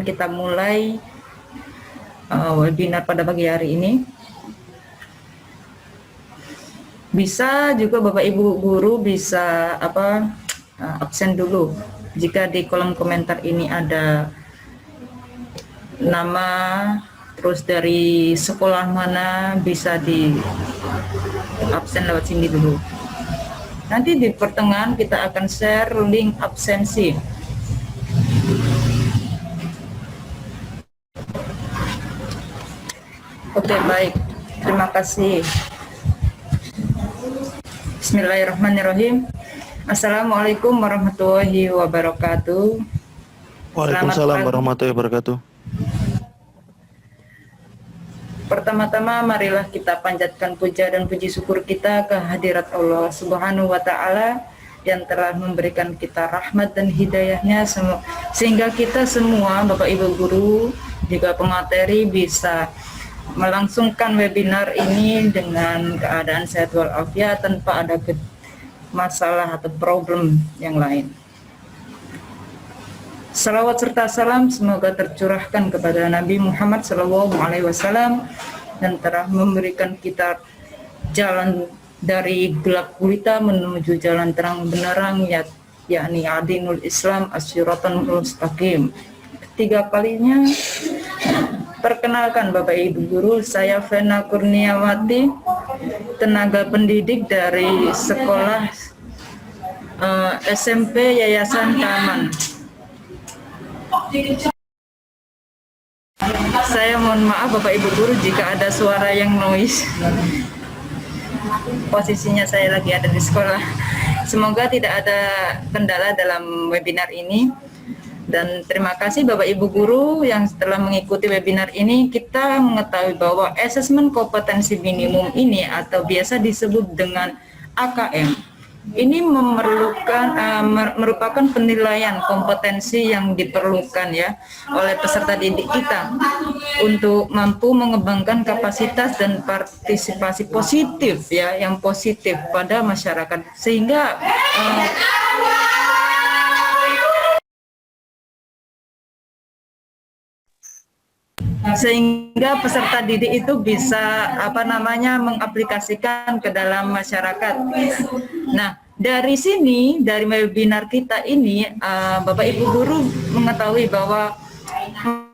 kita mulai webinar pada pagi hari ini. Bisa juga Bapak Ibu guru bisa absen dulu. Jika di kolom komentar ini ada nama, terus dari sekolah mana, bisa di absen lewat sini dulu. Nanti di pertengahan kita akan share link absensi. Oke, baik. Terima kasih. Bismillahirrahmanirrahim. Assalamualaikum warahmatullahi wabarakatuh. Waalaikumsalam warahmatullahi wabarakatuh. Pertama-tama marilah kita panjatkan puja dan puji syukur kita ke hadirat Allah Subhanahu wa Ta'ala yang telah memberikan kita rahmat dan hidayahnya sehingga kita semua Bapak Ibu guru juga pemateri bisa melangsungkan webinar ini dengan keadaan sehat walafiat tanpa ada masalah atau problem yang lain. Salawat serta salam semoga tercurahkan kepada Nabi Muhammad SAW dan telah memberikan kita jalan dari gelap gulita menuju jalan terang benderang, yakni adinul Islam asyiratan mustaqim. Ketiga kalinya, perkenalkan Bapak Ibu guru, saya Vena Kurniawati, tenaga pendidik dari sekolah SMP Yayasan Taman. Saya mohon maaf Bapak Ibu guru jika ada suara yang noise. Posisinya saya lagi ada di sekolah. Semoga tidak ada kendala dalam webinar ini. Dan terima kasih Bapak Ibu guru yang setelah mengikuti webinar ini. Kita mengetahui bahwa asesmen kompetensi minimum ini atau biasa disebut dengan AKM ini merupakan penilaian kompetensi yang diperlukan ya oleh peserta didik kita untuk mampu mengembangkan kapasitas dan partisipasi positif ya, yang positif pada masyarakat sehingga peserta didik itu bisa mengaplikasikan ke dalam masyarakat. Nah, dari sini, dari webinar kita ini, Bapak Ibu guru mengetahui bahwa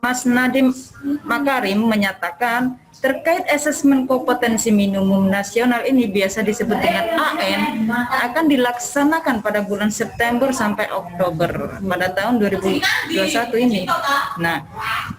Mas Nadiem Makarim menyatakan terkait asesmen kompetensi minimum nasional ini biasa disebut dengan AN akan dilaksanakan pada bulan September sampai Oktober pada tahun 2021 ini. Nah,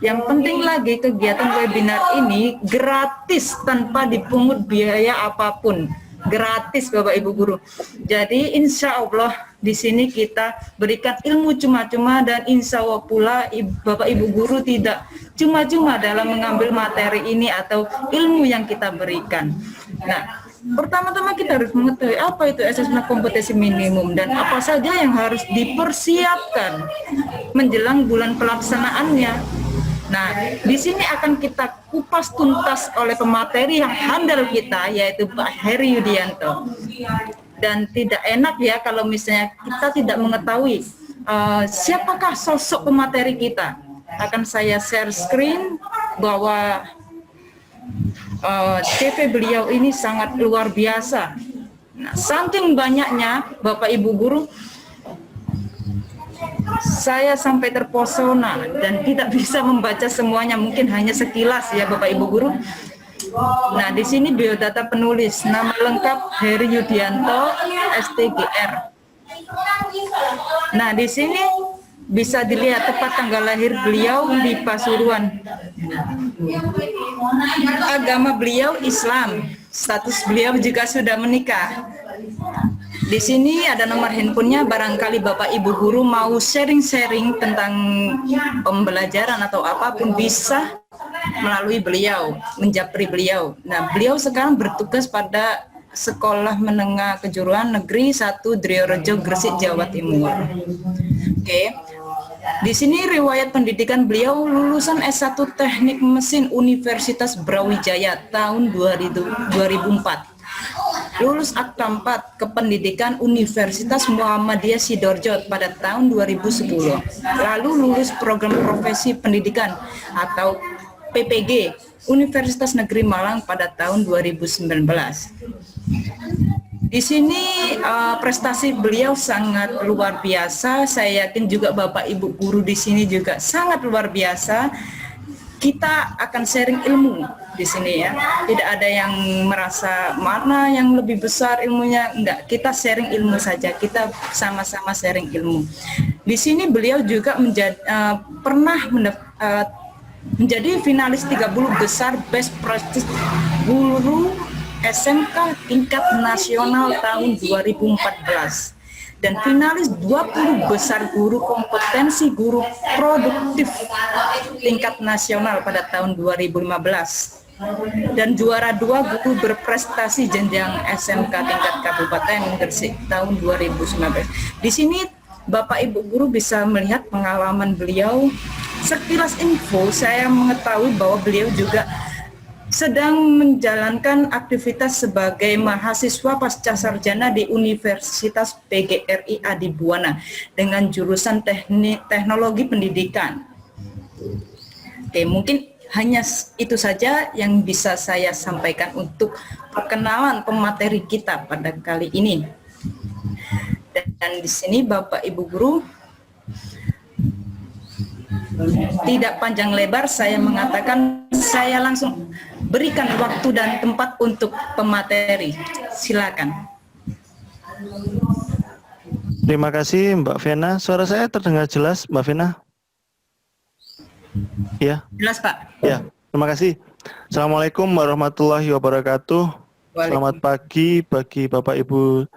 yang penting lagi kegiatan webinar ini gratis tanpa dipungut biaya apapun. Gratis Bapak Ibu guru. Jadi insya Allah di sini kita berikan ilmu cuma-cuma dan insya Allah pula Bapak Ibu guru tidak cuma-cuma dalam mengambil materi ini atau ilmu yang kita berikan. Nah, pertama-tama kita harus mengetahui apa itu asesmen kompetensi minimum dan apa saja yang harus dipersiapkan menjelang bulan pelaksanaannya. Nah, di sini akan kita kupas tuntas oleh pemateri yang handal kita, yaitu Pak Heri Yudianto. Dan tidak enak ya kalau misalnya kita tidak mengetahui siapakah sosok pemateri kita. Akan saya share screen bahwa CV beliau ini sangat luar biasa. Nah, saking banyaknya Bapak Ibu guru, saya sampai terpesona dan tidak bisa membaca semuanya, mungkin hanya sekilas ya Bapak Ibu guru. Nah, di sini biodata penulis, nama lengkap Heri Yudianto, STGR. Nah, di sini bisa dilihat tepat tanggal lahir beliau di Pasuruan. Agama beliau Islam, status beliau juga sudah menikah. Di sini ada nomor handphonenya, barangkali Bapak Ibu guru mau sharing-sharing tentang pembelajaran atau apapun bisa melalui beliau, menjapri beliau. Nah, beliau sekarang bertugas pada Sekolah Menengah Kejuruan Negeri 1 Driorejo, Gresik, Jawa Timur. Oke. Di sini riwayat pendidikan beliau lulusan S1 Teknik Mesin Universitas Brawijaya tahun 2004. lulus Akta 4 Kependidikan Universitas Muhammadiyah Sidoarjo pada tahun 2010. Lalu lulus program profesi pendidikan atau PPG Universitas Negeri Malang pada tahun 2019. Di sini prestasi beliau sangat luar biasa. Saya yakin juga Bapak Ibu guru di sini juga sangat luar biasa. Kita akan sharing ilmu di sini ya. Tidak ada yang merasa mana yang lebih besar ilmunya, enggak. Kita sharing ilmu saja. Kita sama-sama sharing ilmu. Di sini beliau juga pernah menjadi finalis 30 besar Best Practice Guru SMK tingkat nasional tahun 2014 dan finalis 20 besar guru kompetensi guru produktif tingkat nasional pada tahun 2015 dan juara 2 guru berprestasi jenjang SMK tingkat kabupaten Gresik tahun 2019. Di sini Bapak Ibu guru bisa melihat pengalaman beliau. Sekilas info saya mengetahui bahwa beliau juga sedang menjalankan aktivitas sebagai mahasiswa pasca sarjana di Universitas PGRI Adi Buwana dengan jurusan teknologi pendidikan. Oke, mungkin hanya itu saja yang bisa saya sampaikan untuk perkenalan pemateri kita pada kali ini. Dan di sini Bapak Ibu guru, tidak panjang lebar saya mengatakan, saya langsung berikan waktu dan tempat untuk pemateri. Silakan. Terima kasih Mbak Vena. Suara saya terdengar jelas Mbak Vena? Ya. Jelas Pak? Ya, terima kasih. Assalamualaikum warahmatullahi wabarakatuh. Selamat pagi bagi Bapak Ibu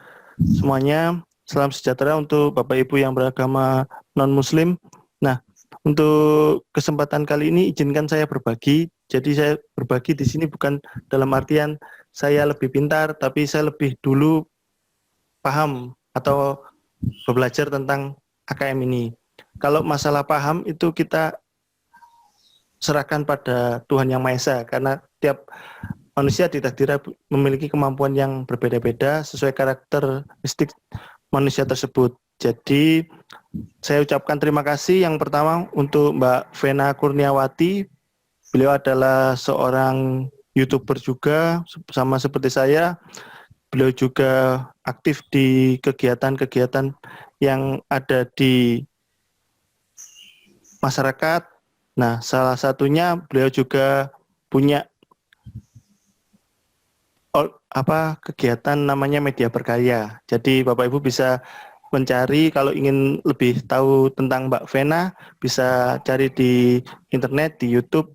semuanya. Salam sejahtera untuk Bapak Ibu yang beragama non-muslim. Nah, untuk kesempatan kali ini izinkan saya berbagi. Jadi saya berbagi di sini bukan dalam artian saya lebih pintar, tapi saya lebih dulu paham atau belajar tentang AKM ini. Kalau masalah paham itu kita serahkan pada Tuhan Yang Maha Esa, karena tiap manusia ditakdirkan memiliki kemampuan yang berbeda-beda sesuai karakteristik manusia tersebut. Jadi saya ucapkan terima kasih yang pertama untuk Mbak Vena Kurniawati. Beliau adalah seorang YouTuber juga, sama seperti saya. Beliau juga aktif di kegiatan-kegiatan yang ada di masyarakat. Nah, salah satunya beliau juga punya kegiatan namanya Media Berkarya. Jadi Bapak Ibu bisa mencari, kalau ingin lebih tahu tentang Mbak Vena, bisa cari di internet, di YouTube,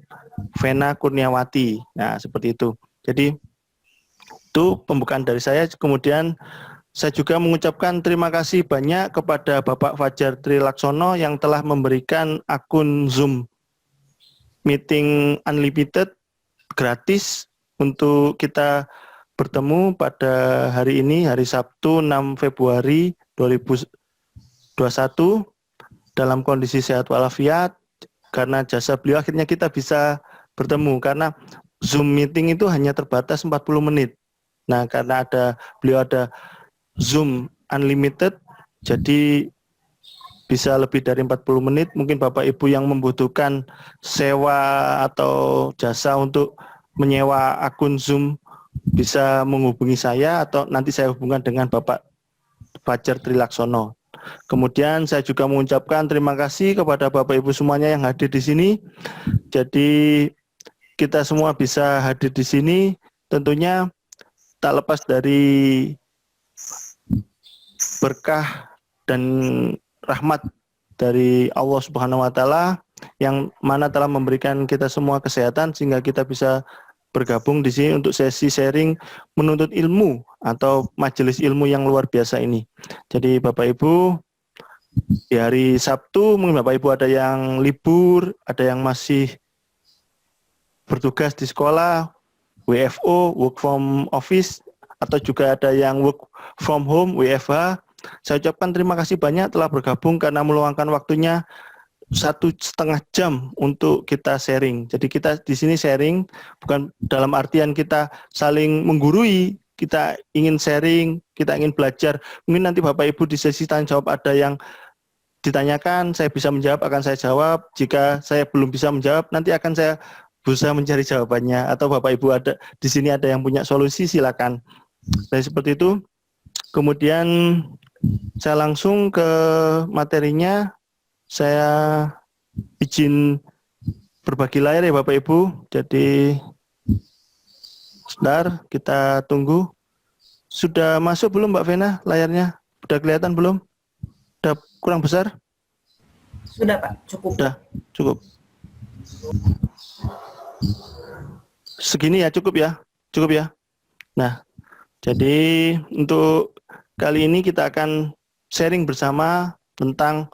Vena Kurniawati. Nah, seperti itu. Jadi itu pembukaan dari saya. Kemudian saya juga mengucapkan terima kasih banyak kepada Bapak Fajar Trilaksono yang telah memberikan akun Zoom Meeting Unlimited gratis untuk kita bertemu pada hari ini, hari Sabtu 6 Februari 2021 dalam kondisi sehat walafiat. Karena jasa beliau akhirnya kita bisa bertemu, karena Zoom meeting itu hanya terbatas 40 menit. Nah, karena beliau ada Zoom Unlimited, jadi bisa lebih dari 40 menit. Mungkin Bapak Ibu yang membutuhkan sewa atau jasa untuk menyewa akun Zoom bisa menghubungi saya, atau nanti saya hubungkan dengan Bapak Fajar Trilaksono. Kemudian saya juga mengucapkan terima kasih kepada Bapak Ibu semuanya yang hadir di sini. Jadi kita semua bisa hadir di sini tentunya tak lepas dari berkah dan rahmat dari Allah Subhanahu wa taala yang mana telah memberikan kita semua kesehatan sehingga kita bisa bergabung di sini untuk sesi sharing menuntut ilmu atau majelis ilmu yang luar biasa ini. Jadi Bapak Ibu, di hari Sabtu mungkin Bapak Ibu ada yang libur, ada yang masih bertugas di sekolah, WFO, work from office, atau juga ada yang work from home, WFH. Saya ucapkan terima kasih banyak telah bergabung karena meluangkan waktunya 1,5 jam untuk kita sharing. Jadi kita di sini sharing bukan dalam artian kita saling menggurui, kita ingin sharing, kita ingin belajar. Mungkin nanti Bapak Ibu di sesi tanya jawab ada yang ditanyakan, saya bisa menjawab, akan saya jawab. Jika saya belum bisa menjawab, nanti akan saya berusaha mencari jawabannya. Atau Bapak Ibu ada di sini ada yang punya solusi, silakan. Jadi seperti itu. Kemudian saya langsung ke materinya. Saya izin berbagi layar ya Bapak Ibu. Jadi sebentar, kita tunggu. Sudah masuk belum Mbak Vena layarnya? Sudah kelihatan belum? Sudah kurang besar? Sudah Pak, cukup. Sudah, cukup. Segini ya, cukup ya? Cukup ya? Nah, jadi untuk kali ini kita akan sharing bersama tentang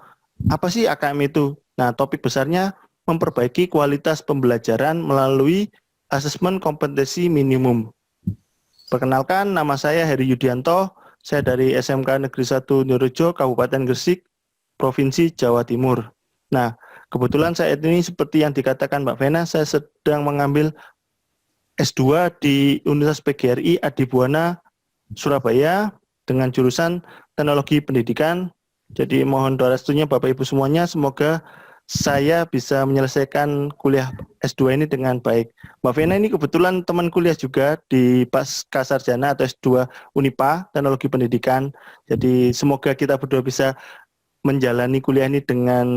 apa sih AKM itu. Nah, topik besarnya memperbaiki kualitas pembelajaran melalui asesmen kompetensi minimum. Perkenalkan, nama saya Heri Yudianto, saya dari SMK Negeri 1 Nyorejo, Kabupaten Gresik, Provinsi Jawa Timur. Nah, kebetulan saat ini seperti yang dikatakan Mbak Vena, saya sedang mengambil S2 di Universitas PGRI Adibuana, Surabaya, dengan jurusan Teknologi Pendidikan. Jadi mohon doa restunya Bapak Ibu semuanya, semoga saya bisa menyelesaikan kuliah S2 ini dengan baik. Mbak Vena ini kebetulan teman kuliah juga di Pascasarjana atau S2 Unipa, Teknologi Pendidikan. Jadi semoga kita berdua bisa menjalani kuliah ini dengan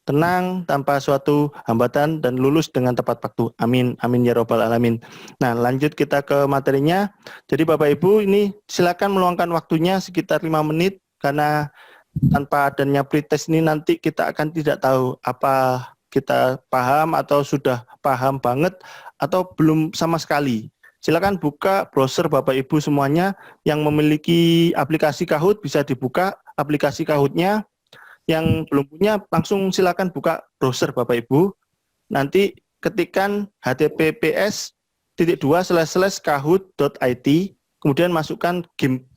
tenang, tanpa suatu hambatan, dan lulus dengan tepat waktu. Amin, amin ya robbal alamin. Nah, lanjut kita ke materinya. Jadi Bapak Ibu ini silakan meluangkan waktunya sekitar 5 menit, karena tanpa adanya pretest ini nanti kita akan tidak tahu apa kita paham atau sudah paham banget atau belum sama sekali. Silakan buka browser Bapak Ibu semuanya yang memiliki aplikasi Kahoot, bisa dibuka aplikasi Kahoot-nya. Yang belum punya langsung silakan buka browser Bapak Ibu. Nanti ketikkan https://kahoot.it, kemudian masukkan game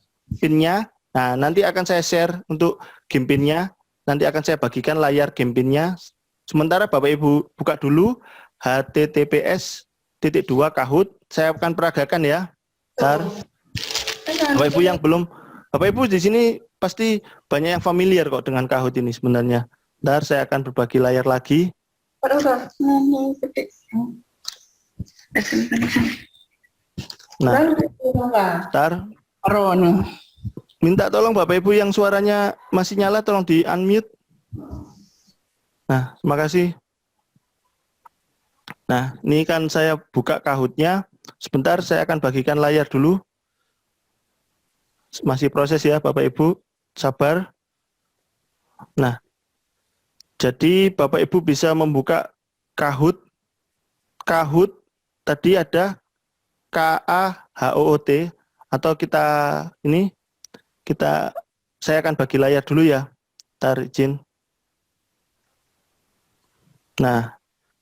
pin-nya. Nah, nanti akan saya share untuk game pin-nya. Nanti akan saya bagikan layar game pin-nya. Sementara Bapak Ibu buka dulu https://kahoot. Saya akan peragakan ya. Bentar. Bapak Ibu yang belum, Bapak Ibu di sini pasti banyak yang familiar kok dengan Kahoot ini sebenarnya. Bentar, saya akan berbagi layar lagi. Nah, bentar. Minta tolong Bapak Ibu yang suaranya masih nyala, tolong di unmute. Nah, terima kasih. Nah, ini kan saya buka Kahoot-nya. Sebentar, saya akan bagikan layar dulu. Masih proses ya Bapak Ibu, sabar. Nah, jadi Bapak Ibu bisa membuka Kahoot. Kahoot tadi ada KAHOOT, atau saya akan bagi layar dulu ya. Ntar izin. Nah,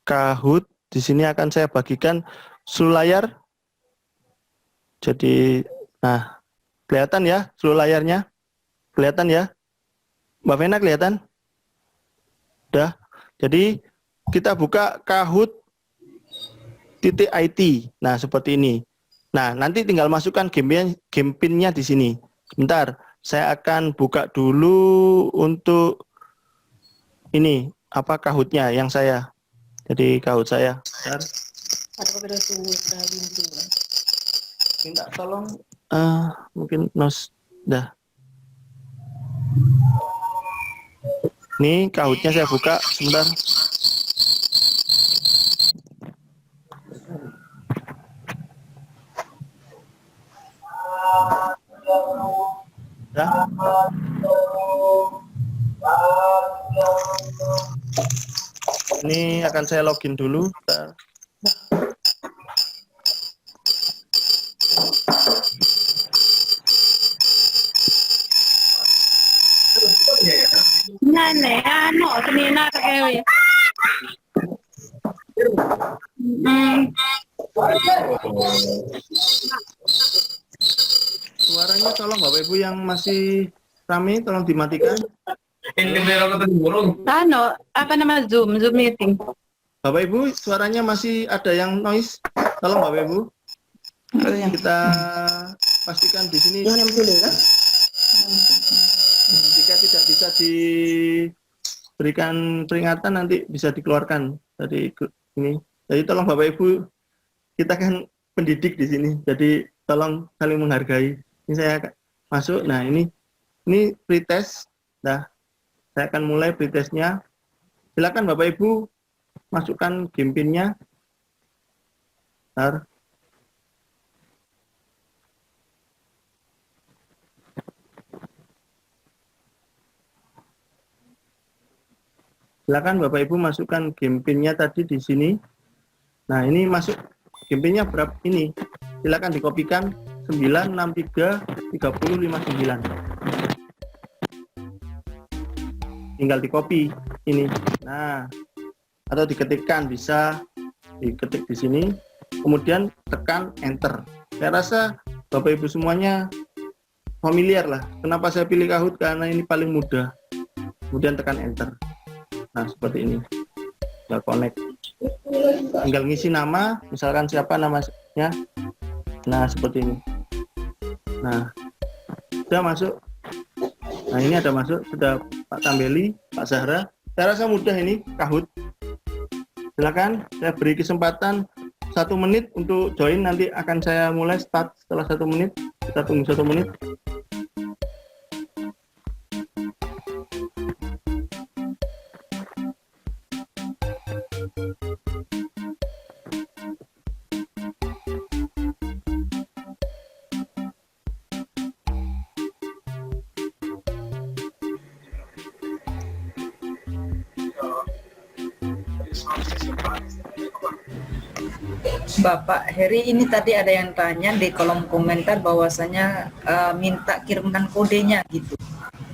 Kahoot di sini akan saya bagikan seluruh layar. Jadi, nah, kelihatan ya seluruh layarnya? Kelihatan ya? Mbak Vena kelihatan? Udah. Jadi kita buka kahoot.it. Nah, seperti ini. Nah, nanti tinggal masukkan game pin-nya di sini. Sebentar, saya akan buka dulu untuk ini, apa Kahoot-nya yang saya. Jadi Kahoot saya. Bentar. Minta tolong mungkin dah. Ini Kahoot-nya saya buka sebentar. Dah. Ini akan saya login dulu. Bentar. Seminar kayak Suaranya tolong Bapak Ibu yang masih rame tolong dimatikan. apa nama Zoom meeting. Bapak Ibu suaranya masih ada yang noise. Tolong Bapak Ibu. Kita pastikan di sini Yang 60 kan? jika tidak bisa diberikan peringatan nanti bisa dikeluarkan dari ini. Jadi tolong Bapak Ibu, kita kan pendidik di sini, jadi tolong saling menghargai. Ini saya masuk. Nah ini pretest. Nah saya akan mulai pretestnya. Silakan Bapak Ibu masukkan game pinnya. Bentar. Silakan Bapak Ibu masukkan game pinnya tadi di sini. Nah ini masuk game pinnya berapa ini? Silakan dikopikan 963 3059. Tinggal dikopi ini. Nah atau diketikkan, bisa diketik di sini. Kemudian tekan enter. Saya rasa Bapak Ibu semuanya familiar lah. Kenapa saya pilih Kahoot? Karena ini paling mudah. Kemudian tekan enter. Nah seperti ini, tinggal connect, tinggal ngisi nama, misalkan siapa namanya. Nah seperti ini. Nah sudah masuk. Nah ini ada masuk, sudah Pak Tambeli, Pak Zahra. Saya rasa mudah ini Kahoot. Silakan, saya beri kesempatan 1 menit untuk join. Nanti akan saya mulai start setelah 1 menit. Kita tunggu 1 menit. Bapak Heri, ini tadi ada yang tanya di kolom komentar bahwasanya minta kirimkan kodenya gitu.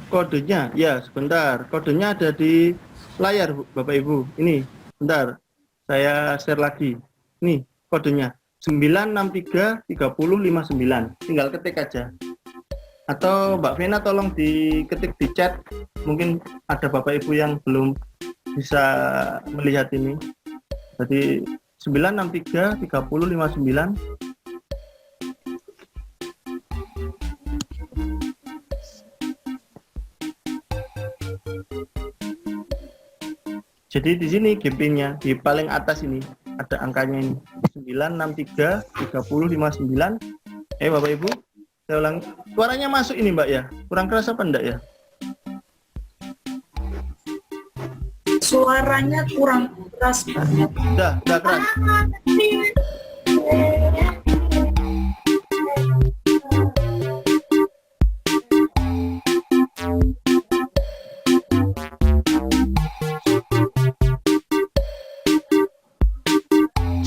Kodenya, ya sebentar. Kodenya ada di layar Bapak Ibu. Ini, bentar. Saya share lagi. Nih kodenya 963 3059. Tinggal ketik aja. Atau Mbak Vena tolong diketik di chat. Mungkin ada Bapak Ibu yang belum bisa melihat ini. Jadi 963 3059. Jadi di sini GP-nya di paling atas ini ada angkanya ini 963 3059. Bapak Ibu, saya ulang. Suaranya masuk ini Mbak ya? Kurang keras apa enggak ya? Suaranya kurang keras, Pak. Udah keras.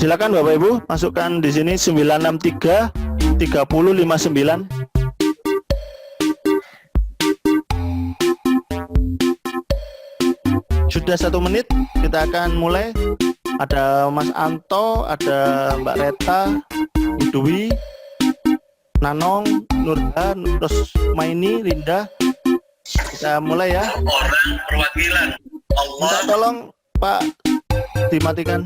Silakan Bapak Ibu masukkan di sini 963 3059. Sudah 1 menit, kita akan mulai. Ada Mas Anto, ada Mbak Reta, Dwi, Nanong, Nurha, terus Maini, Linda. Kita mulai ya. Orang perwakilan Allah. Minta tolong Pak dimatikan.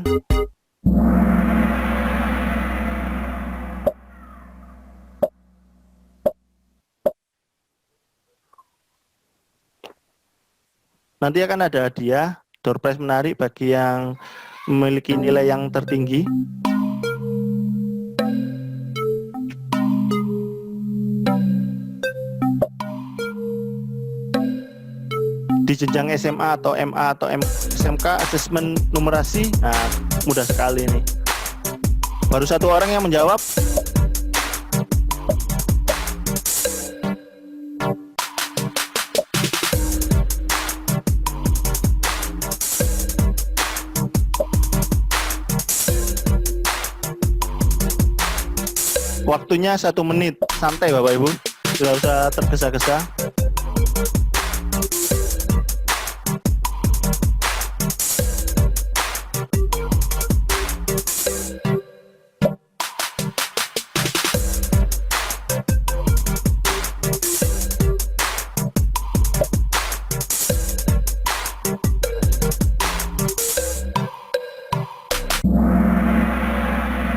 Nanti akan ada hadiah door prize menarik bagi yang memiliki nilai yang tertinggi. Di jenjang SMA atau MA atau SMK asesmen numerasi, nah mudah sekali nih. Baru 1 orang yang menjawab. Waktunya 1 menit, santai Bapak Ibu, tidak usah tergesa-gesa.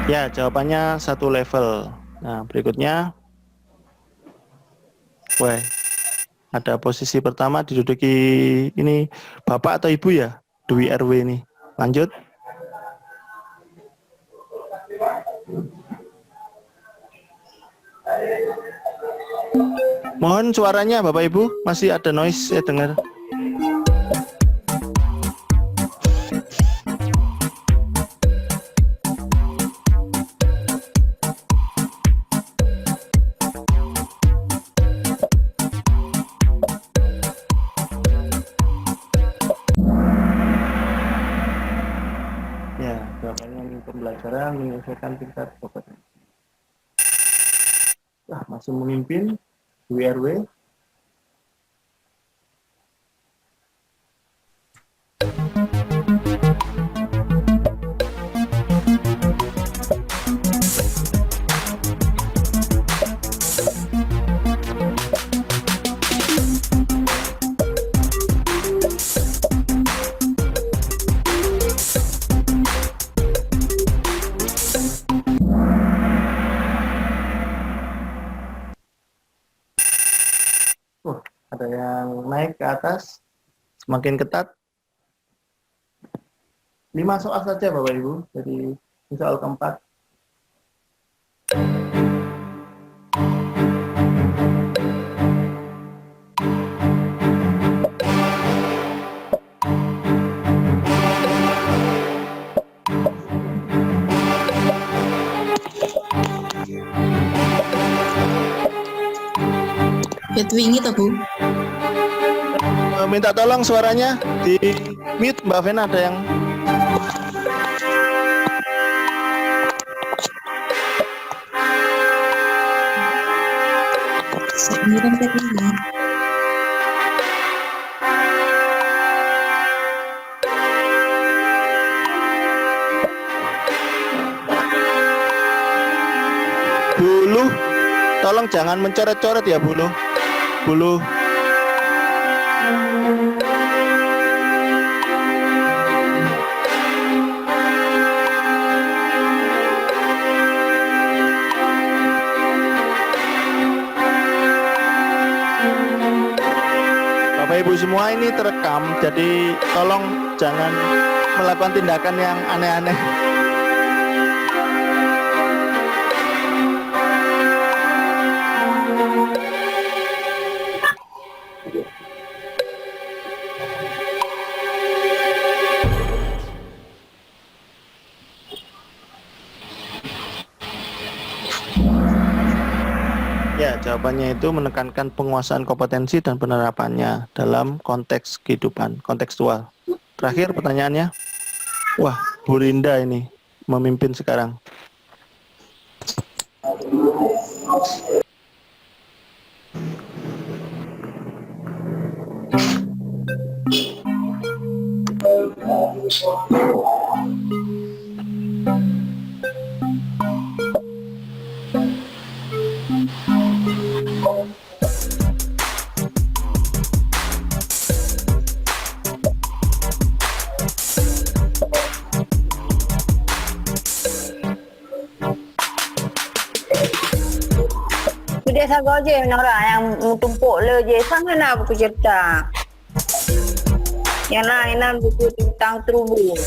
Ya, jawabannya 1 level. Nah, berikutnya Wah, ada posisi pertama diduduki ini Bapak atau Ibu ya? Dwi RW ini. Lanjut. Mohon suaranya Bapak Ibu, masih ada noise saya dengar. Ya, jawabannya pembelajaran menyelesaikan tingkat kompetensi. Masih memimpin Dwi RW. Ada yang naik ke atas, semakin ketat. 5 soal saja Bapak Ibu, jadi soal keempat. Bedwingi toh Bu? Minta tolong suaranya di mute Mbak Vena, ada yang Sekmiran Bedwingi. Buluh, tolong jangan mencoret-coret ya Buluh. Buluh. Bapak Ibu semua ini terekam, jadi tolong jangan melakukan tindakan yang aneh-aneh. Ya, jawabannya itu menekankan penguasaan kompetensi dan penerapannya dalam konteks kehidupan, kontekstual. Terakhir pertanyaannya. Wah, Bu Rinda ini memimpin sekarang. Dia sago je orang yang tumpuk le je sangat nak buku cerita. Yang lain nak buku tentang terubu.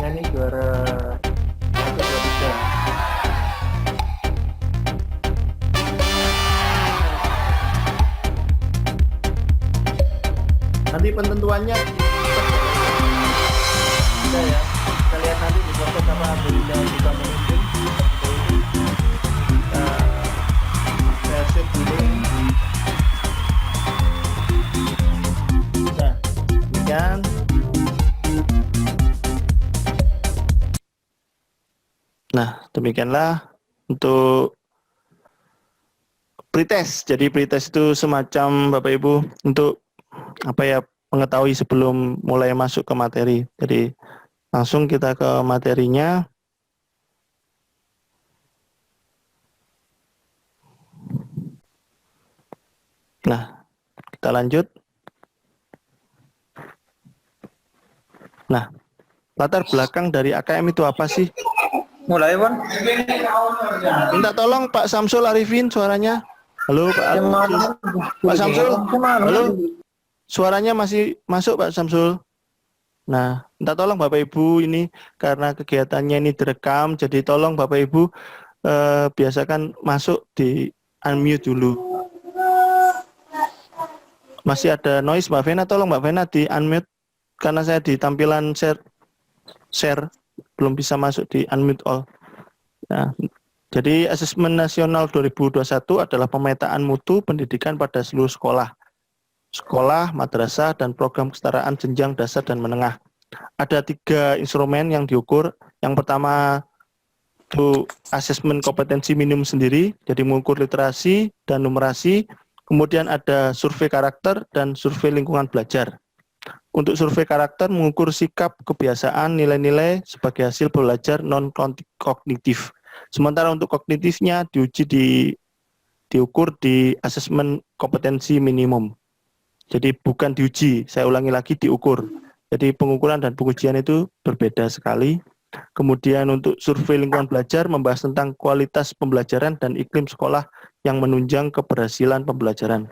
Ini juara 1, 2, 3. Nanti penentuannya ada ya. Kita lihat nanti di proses apa Bu Rinda juga memimpin. Saya save dulu. Nah, demikian. Nah, demikianlah untuk pretest. Jadi pretest itu semacam Bapak Ibu untuk mengetahui sebelum mulai masuk ke materi. Jadi langsung kita ke materinya. Nah, kita lanjut. Nah, latar belakang dari AKM itu apa sih? Mulai, Bang. Minta tolong Pak Samsul Arifin suaranya. Halo Pak Samsul. Pak Samsul. Halo. Suaranya masih masuk Pak Samsul. Nah, minta tolong Bapak Ibu ini karena kegiatannya ini direkam, jadi tolong Bapak Ibu biasakan masuk di unmute dulu. Masih ada noise Mbak Vena, tolong Mbak Vena di unmute karena saya di tampilan share belum bisa masuk di unmute all. Nah, jadi Asesmen Nasional 2021 adalah pemetaan mutu pendidikan pada seluruh sekolah, madrasah, dan program kesetaraan jenjang dasar dan menengah. Ada 3 instrumen yang diukur. Yang pertama itu asesmen kompetensi minimum sendiri, jadi mengukur literasi dan numerasi. Kemudian ada survei karakter dan survei lingkungan belajar. Untuk survei karakter mengukur sikap, kebiasaan, nilai-nilai sebagai hasil belajar non-kognitif. Sementara untuk kognitifnya diukur di asesmen kompetensi minimum. Jadi bukan diuji, saya ulangi lagi, diukur. Jadi pengukuran dan pengujian itu berbeda sekali. Kemudian untuk survei lingkungan belajar membahas tentang kualitas pembelajaran dan iklim sekolah yang menunjang keberhasilan pembelajaran.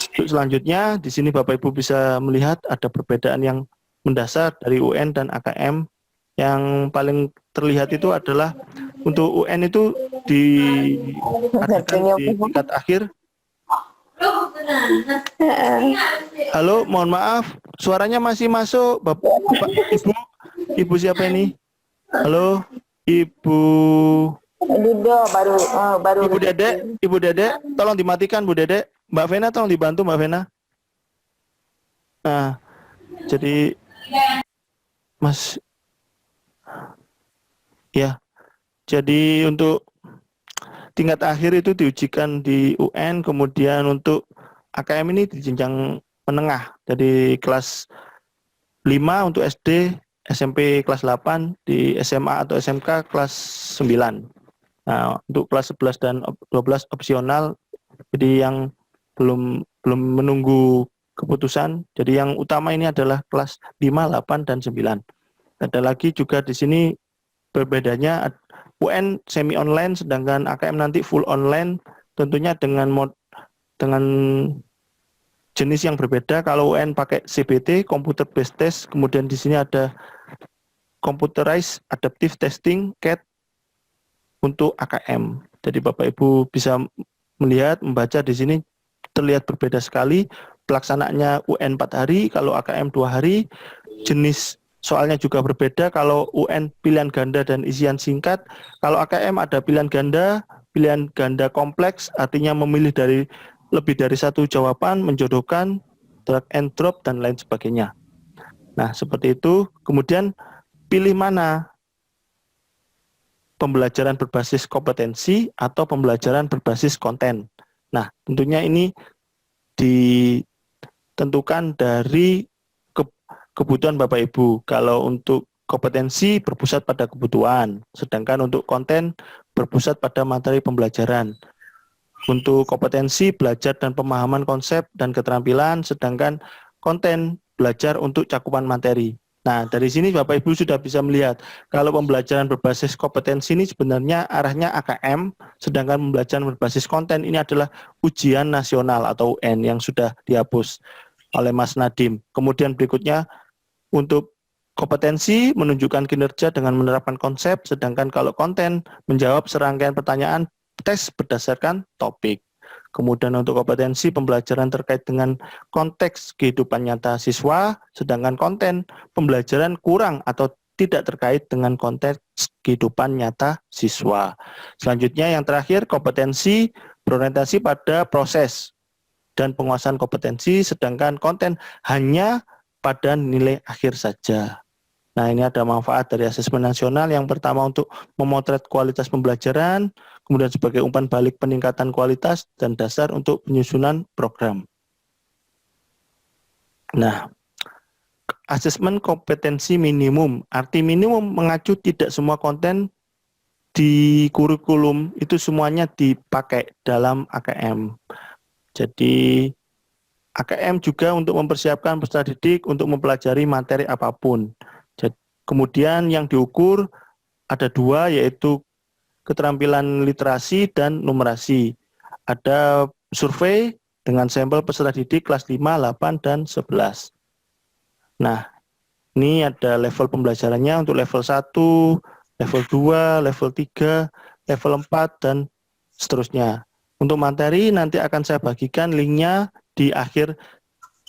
Untuk selanjutnya, di sini Bapak Ibu bisa melihat ada perbedaan yang mendasar dari UN dan AKM. Yang paling terlihat itu adalah untuk UN itu diadakan di tingkat akhir. Halo, mohon maaf, suaranya masih masuk, Bapak, Ibu siapa ini? Halo, Ibu Ibu Dedek, tolong dimatikan Bu Dedek. Mbak Vena tolong dibantu Mbak Vena. Nah, jadi jadi untuk tingkat akhir itu diujikan di UN, kemudian untuk AKM ini di jenjang menengah. Jadi kelas 5 untuk SD, SMP kelas 8, di SMA atau SMK kelas 9. Nah, untuk kelas 11 dan 12 opsional, jadi yang belum menunggu keputusan. Jadi yang utama ini adalah kelas 5, 8, dan 9. Ada lagi juga di sini berbedanya, UN semi online sedangkan AKM nanti full online, tentunya dengan jenis yang berbeda. Kalau UN pakai CBT, computer based test, kemudian di sini ada computerized adaptive testing CAT untuk AKM. Jadi Bapak Ibu bisa melihat, membaca di sini terlihat berbeda sekali. Pelaksanaannya UN 4 hari, kalau AKM 2 hari. Jenis soalnya juga berbeda, kalau UN pilihan ganda dan isian singkat, kalau AKM ada pilihan ganda kompleks, artinya memilih dari lebih dari satu jawaban, menjodohkan, drag and drop, dan lain sebagainya. Nah, seperti itu. Kemudian pilih mana, pembelajaran berbasis kompetensi atau pembelajaran berbasis konten. Nah, tentunya ini ditentukan dari kebutuhan Bapak Ibu. Kalau untuk kompetensi berpusat pada kebutuhan, sedangkan untuk konten berpusat pada materi pembelajaran. Untuk kompetensi belajar dan pemahaman konsep dan keterampilan, sedangkan konten belajar untuk cakupan materi. Nah, dari sini Bapak Ibu sudah bisa melihat kalau pembelajaran berbasis kompetensi ini sebenarnya arahnya AKM, sedangkan pembelajaran berbasis konten ini adalah ujian nasional atau UN yang sudah dihapus oleh Mas Nadiem. Kemudian berikutnya untuk kompetensi menunjukkan kinerja dengan menerapkan konsep, sedangkan kalau konten menjawab serangkaian pertanyaan tes berdasarkan topik. Kemudian untuk kompetensi pembelajaran terkait dengan konteks kehidupan nyata siswa, sedangkan konten pembelajaran kurang atau tidak terkait dengan konteks kehidupan nyata siswa. Selanjutnya yang terakhir, kompetensi berorientasi pada proses dan penguasaan kompetensi, sedangkan konten hanya pada nilai akhir saja. Nah, ini ada manfaat dari asesmen nasional. Yang pertama untuk memotret kualitas pembelajaran, kemudian sebagai umpan balik peningkatan kualitas, dan dasar untuk penyusunan program. Nah, asesmen kompetensi minimum. Arti minimum mengacu tidak semua konten di kurikulum itu semuanya dipakai dalam AKM. Jadi, AKM juga untuk mempersiapkan peserta didik untuk mempelajari materi apapun. Kemudian yang diukur ada 2, yaitu keterampilan literasi dan numerasi. Ada survei dengan sampel peserta didik kelas 5, 8, dan 11. Nah, ini ada level pembelajarannya untuk level 1, level 2, level 3, level 4, dan seterusnya. Untuk materi nanti akan saya bagikan linknya di akhir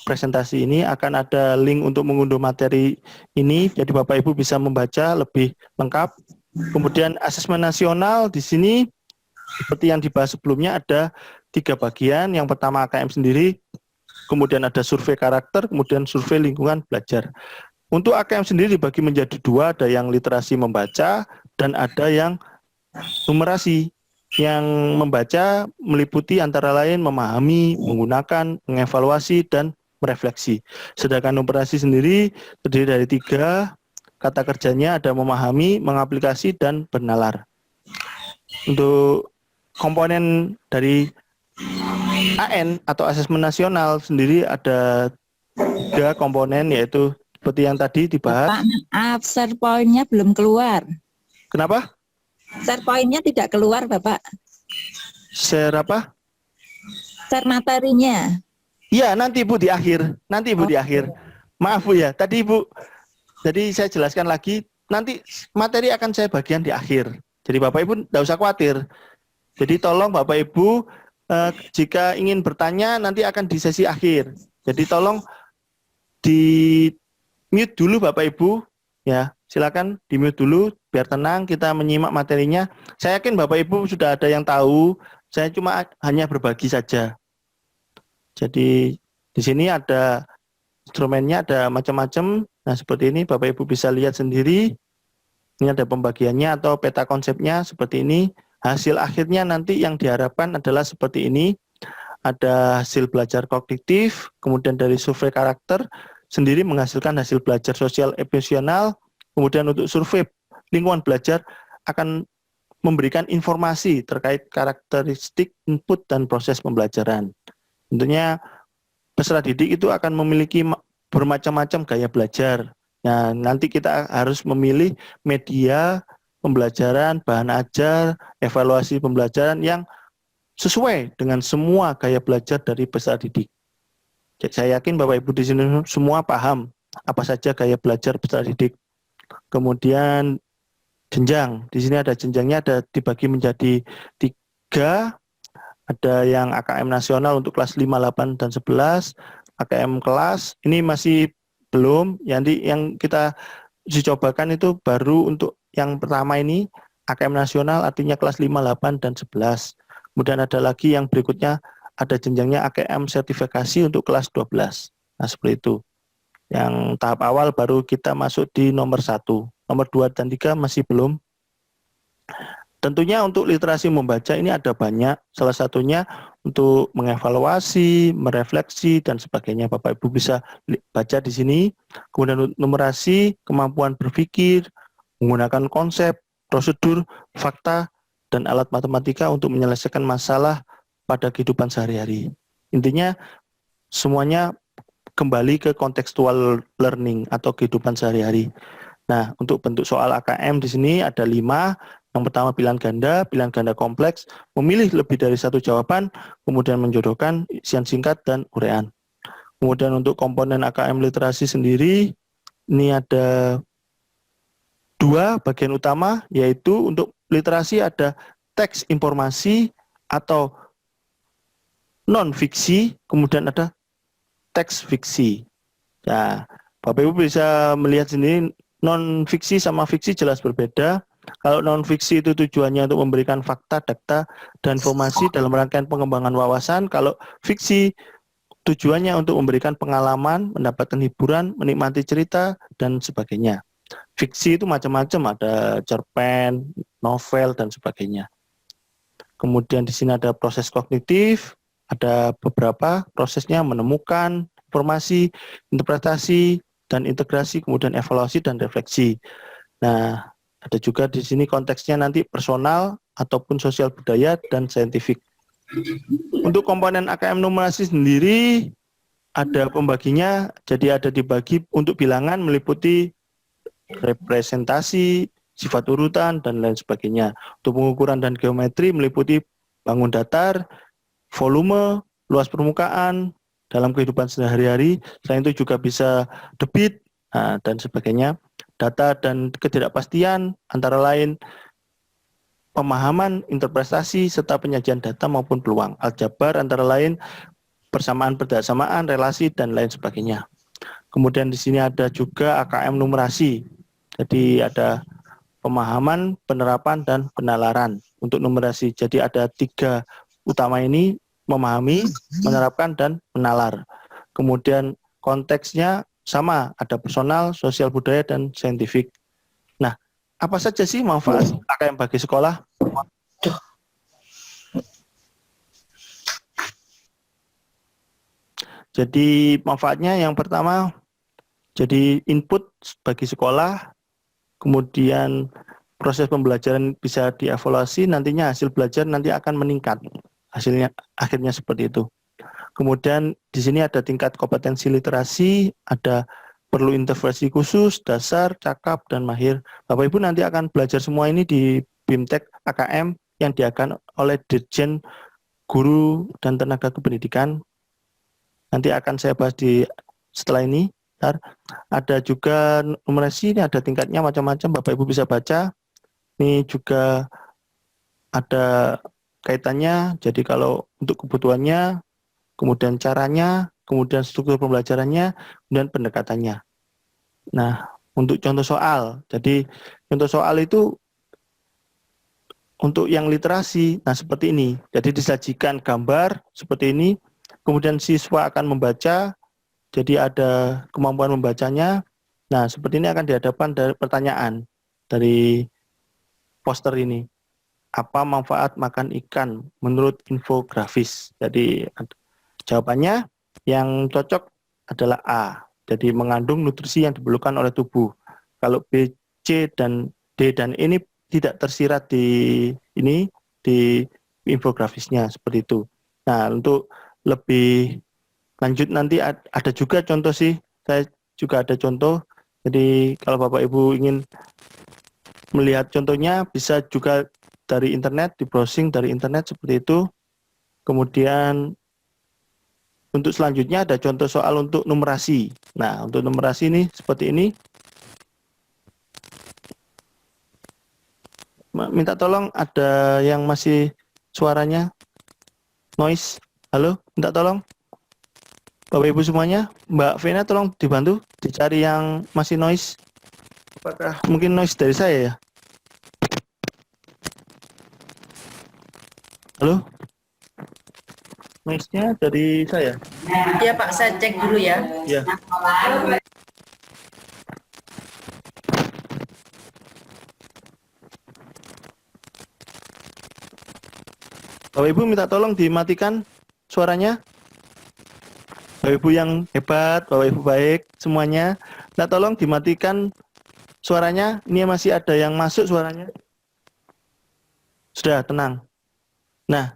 presentasi ini. Akan ada link untuk mengunduh materi ini, jadi Bapak Ibu bisa membaca lebih lengkap. Kemudian asesmen nasional di sini seperti yang dibahas sebelumnya ada 3 bagian. Yang pertama AKM sendiri, kemudian ada survei karakter, kemudian survei lingkungan belajar. Untuk AKM sendiri dibagi menjadi 2, ada yang literasi membaca dan ada yang numerasi. Yang membaca meliputi antara lain memahami, menggunakan, mengevaluasi, dan merefleksi. Sedangkan numerasi sendiri terdiri dari 3, kata kerjanya ada memahami, mengaplikasi, dan bernalar. Untuk komponen dari AN atau asesmen nasional sendiri ada 3 komponen, yaitu seperti yang tadi dibahas. Pak, maaf, share point-nya belum keluar. Kenapa? Share point-nya tidak keluar, Bapak. Share apa? Share materinya. Iya, nanti Bu di akhir. Nanti Bu di akhir. Maaf Bu ya, tadi Bu, jadi saya jelaskan lagi, nanti materi akan saya bagian di akhir. Jadi Bapak Ibu tidak usah khawatir. Jadi tolong Bapak Ibu, jika ingin bertanya nanti akan di sesi akhir. Jadi tolong di mute dulu Bapak Ibu, ya silakan di mute dulu biar tenang kita menyimak materinya. Saya yakin Bapak Ibu sudah ada yang tahu, saya cuma hanya berbagi saja. Jadi di sini ada instrumennya, ada macam-macam. Nah seperti ini Bapak Ibu bisa lihat sendiri. Ini ada pembagiannya atau peta konsepnya seperti ini. Hasil akhirnya nanti yang diharapkan adalah seperti ini. Ada hasil belajar kognitif, kemudian dari survei karakter sendiri menghasilkan hasil belajar sosial emosional. Kemudian untuk survei lingkungan belajar akan memberikan informasi terkait karakteristik input dan proses pembelajaran. Tentunya peserta didik itu akan memiliki bermacam-macam gaya belajar. Nah, nanti kita harus memilih media pembelajaran, bahan ajar, evaluasi pembelajaran yang sesuai dengan semua gaya belajar dari peserta didik. Jadi saya yakin Bapak Ibu di sini semua paham apa saja gaya belajar peserta didik. Kemudian jenjang, di sini ada jenjangnya, ada dibagi menjadi 3. Ada yang AKM nasional untuk kelas 5, 8, dan 11. AKM kelas, ini masih belum. Yang kita uji cobakan itu baru untuk yang pertama ini, AKM nasional artinya kelas 5, 8, dan 11. Kemudian ada lagi yang berikutnya, ada jenjangnya AKM sertifikasi untuk kelas 12. Nah seperti itu. Yang tahap awal baru kita masuk di nomor 1. Nomor 2 dan 3 masih belum. Tentunya untuk literasi membaca ini ada banyak, salah satunya untuk mengevaluasi, merefleksi, dan sebagainya. Bapak Ibu bisa baca di sini. Kemudian numerasi, kemampuan berpikir, menggunakan konsep, prosedur, fakta, dan alat matematika untuk menyelesaikan masalah pada kehidupan sehari-hari. Intinya semuanya kembali ke contextual learning atau kehidupan sehari-hari. Nah, untuk bentuk soal AKM di sini ada 5. Yang pertama pilihan ganda kompleks, memilih lebih dari 1 jawaban, kemudian menjodohkan isian singkat dan uraian. Kemudian untuk komponen AKM literasi sendiri, ini ada 2 bagian utama, yaitu untuk literasi ada teks informasi atau non-fiksi, kemudian ada teks fiksi. Nah, Bapak Ibu bisa melihat sini, non-fiksi sama fiksi jelas berbeda. Kalau non-fiksi itu tujuannya untuk memberikan fakta, data, dan informasi dalam rangkaian pengembangan wawasan. Kalau fiksi tujuannya untuk memberikan pengalaman, mendapatkan hiburan, menikmati cerita, dan sebagainya. fiksi itu macam-macam, ada cerpen, novel dan sebagainya. Kemudian di sini ada proses kognitif, ada beberapa prosesnya menemukan informasi, interpretasi dan integrasi, kemudian evaluasi dan refleksi. Nah, ada juga di sini konteksnya nanti personal ataupun sosial budaya dan saintifik. Untuk komponen AKM numerasi sendiri ada pembaginya, jadi ada dibagi untuk bilangan meliputi representasi, sifat urutan, dan lain sebagainya. Untuk pengukuran dan geometri meliputi bangun datar, volume, luas permukaan dalam kehidupan sehari-hari. Selain itu juga bisa debit dan sebagainya. Data dan ketidakpastian antara lain pemahaman, interpretasi, serta penyajian data maupun peluang. Aljabar antara lain persamaan, berdasarsamaan, relasi, dan lain sebagainya. Kemudian di sini ada juga AKM numerasi. Jadi ada pemahaman, penerapan, dan penalaran untuk numerasi. Jadi ada 3 utama ini, memahami, menerapkan, dan menalar. Kemudian konteksnya sama, ada personal, sosial budaya, dan saintifik. Nah, apa saja sih manfaat AKM bagi sekolah? Jadi manfaatnya yang pertama, jadi input bagi sekolah, kemudian proses pembelajaran bisa dievaluasi, nantinya hasil belajar nanti akan meningkat. Hasilnya akhirnya seperti itu. Kemudian di sini ada tingkat kompetensi literasi, ada perlu intervensi khusus, dasar, cakap, dan mahir. Bapak Ibu nanti akan belajar semua ini di BIMTEK AKM yang diadakan oleh Dirjen Guru dan Tenaga Kependidikan. Nanti akan saya bahas setelah ini. Ada juga numerasi, ini ada tingkatnya macam-macam, Bapak Ibu bisa baca. Ini juga ada kaitannya, jadi kalau untuk kebutuhannya, kemudian caranya, kemudian struktur pembelajarannya, kemudian pendekatannya. Nah, untuk contoh soal, jadi contoh soal itu untuk yang literasi, nah seperti ini. Jadi disajikan gambar seperti ini, kemudian siswa akan membaca, jadi ada kemampuan membacanya. Nah, seperti ini akan dihadapkan dari pertanyaan dari poster ini. Apa manfaat makan ikan menurut infografis? Jadi jawabannya yang cocok adalah A. Jadi mengandung nutrisi yang diperlukan oleh tubuh. Kalau B, C, dan D dan E ini tidak tersirat di infografisnya seperti itu. Nah, untuk lebih lanjut nanti ada juga contoh sih, saya juga ada contoh. Jadi kalau Bapak Ibu ingin melihat contohnya bisa juga dari internet, di browsing dari internet seperti itu. Kemudian untuk selanjutnya ada contoh soal untuk numerasi. Nah, untuk numerasi ini seperti ini. Minta tolong ada yang masih suaranya noise. Halo, minta tolong. Bapak Ibu semuanya, Mbak Vena tolong dibantu dicari yang masih noise. Apakah mungkin noise dari saya ya? Halo? Noise-nya dari saya? Ya Pak, saya cek dulu ya. Ya. Bapak Ibu minta tolong dimatikan suaranya. Bapak Ibu yang hebat, Bapak Ibu baik semuanya, minta tolong dimatikan suaranya. Ini masih ada yang masuk suaranya. Sudah, tenang. Nah,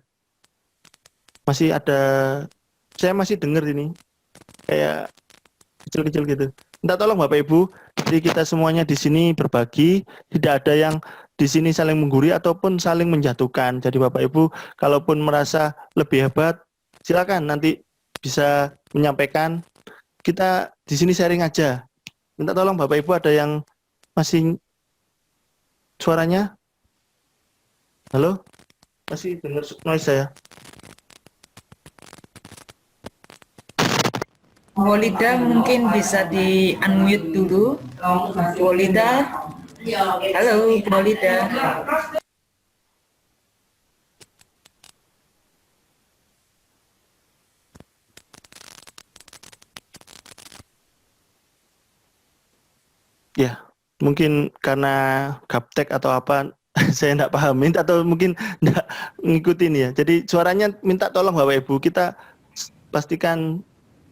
masih ada, saya masih dengar ini, kayak kecil-kecil gitu. Minta tolong Bapak Ibu, jadi kita semuanya di sini berbagi, tidak ada yang di sini saling menggurui ataupun saling menjatuhkan. Jadi Bapak Ibu, kalaupun merasa lebih hebat, silakan nanti bisa menyampaikan. Kita di sini sharing aja. Minta tolong Bapak Ibu ada yang masih suaranya? Halo? Masih dengar noise saya? Wolida mungkin bisa di unmute dulu. Wolida. Halo, Wolida. Ya, mungkin karena gaptek atau apa, saya enggak paham, atau mungkin enggak ngikutin ya. Jadi suaranya minta tolong Bapak Ibu, kita pastikan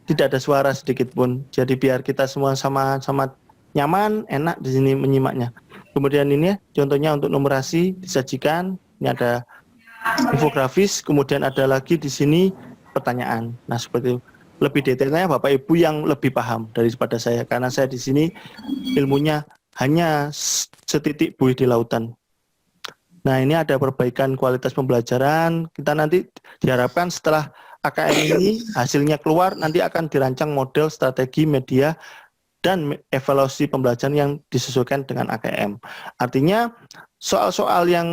tidak ada suara sedikit pun. Jadi biar kita semua sama-sama nyaman, enak di sini menyimaknya. Kemudian ini ya, contohnya untuk numerasi disajikan. Ini ada infografis, kemudian ada lagi di sini pertanyaan. Nah, seperti itu. Lebih detailnya Bapak Ibu yang lebih paham daripada saya, karena saya di sini ilmunya hanya setitik buih di lautan. Nah, ini ada perbaikan kualitas pembelajaran. Kita nanti diharapkan setelah AKM ini hasilnya keluar, nanti akan dirancang model strategi media dan evaluasi pembelajaran yang disesuaikan dengan AKM. Artinya soal-soal yang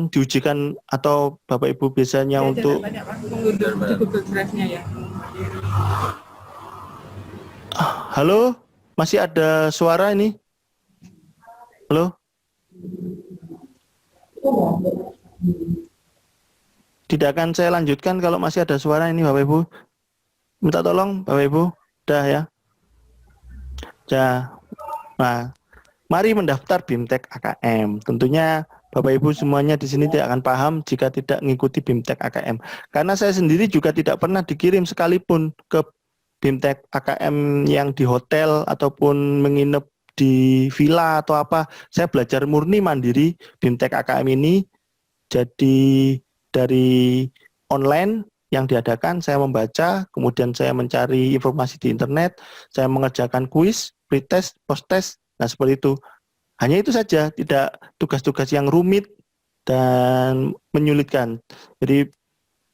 diujikan atau Bapak Ibu biasanya untuk halo, masih ada suara ini? Halo? Tidak akan saya lanjutkan kalau masih ada suara ini Bapak Ibu. Minta tolong Bapak Ibu. Udah ya. Nah, mari mendaftar BIMTEK AKM. Tentunya Bapak Ibu semuanya di sini tidak akan paham jika tidak mengikuti BIMTEK AKM. Karena saya sendiri juga tidak pernah dikirim sekalipun ke BIMTEK AKM yang di hotel ataupun menginap di villa atau apa. Saya belajar murni mandiri BIMTEK AKM ini. Jadi dari online yang diadakan, saya membaca, kemudian saya mencari informasi di internet, saya mengerjakan kuis, pretest, posttest. Nah, seperti itu. Hanya itu saja, tidak tugas-tugas yang rumit dan menyulitkan. Jadi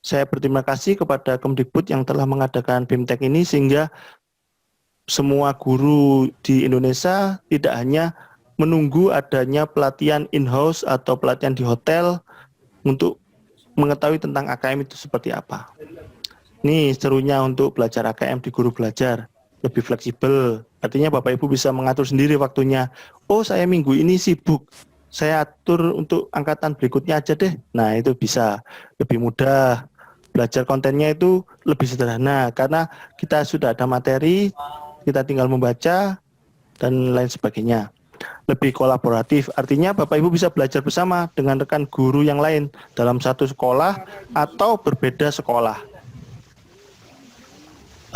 saya berterima kasih kepada Kemdikbud yang telah mengadakan BIMTEK ini, sehingga semua guru di Indonesia tidak hanya menunggu adanya pelatihan in-house atau pelatihan di hotel untuk mengetahui tentang AKM itu seperti apa. Ini serunya untuk belajar AKM di Guru Belajar, lebih fleksibel. Artinya Bapak Ibu bisa mengatur sendiri waktunya. Oh, saya minggu ini sibuk, saya atur untuk angkatan berikutnya aja deh. Nah, itu bisa lebih mudah. Belajar kontennya itu lebih sederhana karena kita sudah ada materi, kita tinggal membaca dan lain sebagainya. Lebih kolaboratif, artinya Bapak Ibu bisa belajar bersama dengan rekan guru yang lain dalam satu sekolah atau berbeda sekolah.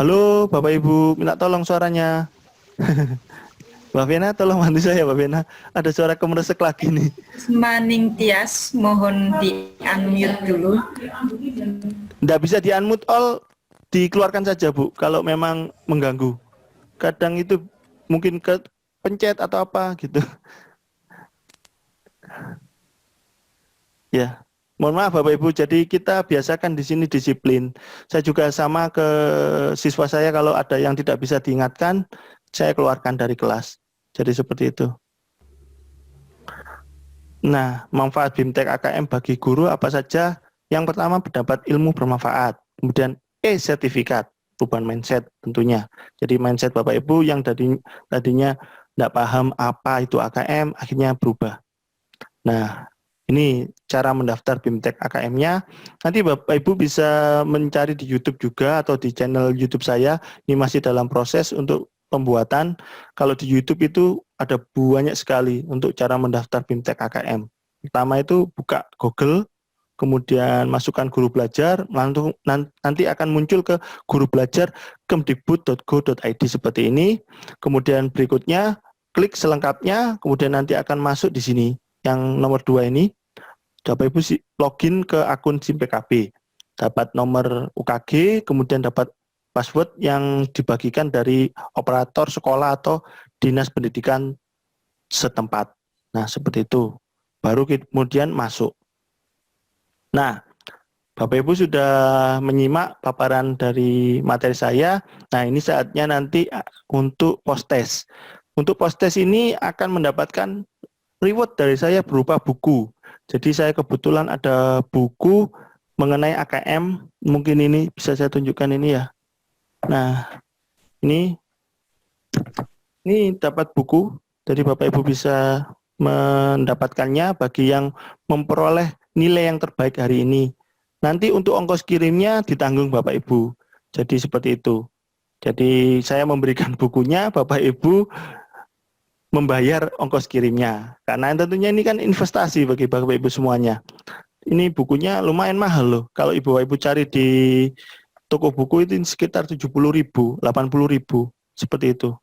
Halo Bapak Ibu, minta tolong suaranya. Mbak Vena, tolong bantu saya Mbak Vena. Ada suara kemeresek lagi nih. Maning Tias, mohon di-unmute dulu. Nggak bisa di-unmute all, dikeluarkan saja Bu, kalau memang mengganggu. Kadang itu mungkin ke pencet atau apa gitu. Ya, mohon maaf Bapak Ibu. Jadi kita biasakan di sini disiplin. Saya juga sama ke siswa saya, kalau ada yang tidak bisa diingatkan, saya keluarkan dari kelas. Jadi seperti itu. Nah, manfaat BIMTEK AKM bagi guru apa saja? Yang pertama, mendapat ilmu bermanfaat. Kemudian sertifikat, perubahan mindset tentunya. Jadi mindset Bapak Ibu yang tadinya tidak paham apa itu AKM, akhirnya berubah. Nah, ini cara mendaftar BIMTEK AKM-nya. Nanti Bapak Ibu bisa mencari di YouTube juga atau di channel YouTube saya. Ini masih dalam proses untuk pembuatan. Kalau di YouTube itu ada banyak sekali untuk cara mendaftar BIMTEK AKM. Pertama itu buka Google, kemudian masukkan guru belajar, nanti akan muncul ke guru belajar kemdikbud.go.id seperti ini. Kemudian berikutnya klik selengkapnya, kemudian nanti akan masuk di sini. Yang nomor 2 ini, Bapak Ibu login ke akun SIM PKB, dapat nomor UKG, kemudian dapat password yang dibagikan dari operator sekolah atau dinas pendidikan setempat. Nah, seperti itu. Baru kemudian masuk. Nah, Bapak Ibu sudah menyimak paparan dari materi saya. Nah, ini saatnya nanti untuk post-test. Untuk post-test ini akan mendapatkan reward dari saya berupa buku. Jadi saya kebetulan ada buku mengenai AKM. Mungkin ini bisa saya tunjukkan ini ya. Nah, ini dapat buku. Jadi Bapak Ibu bisa mendapatkannya bagi yang memperoleh nilai yang terbaik hari ini. Nanti untuk ongkos kirimnya ditanggung Bapak Ibu. Jadi seperti itu. Jadi saya memberikan bukunya, Bapak Ibu membayar ongkos kirimnya. Karena tentunya ini kan investasi bagi Bapak Ibu semuanya. Ini bukunya lumayan mahal loh. Kalau Ibu cari di toko buku itu sekitar 70.000, 80.000 seperti itu.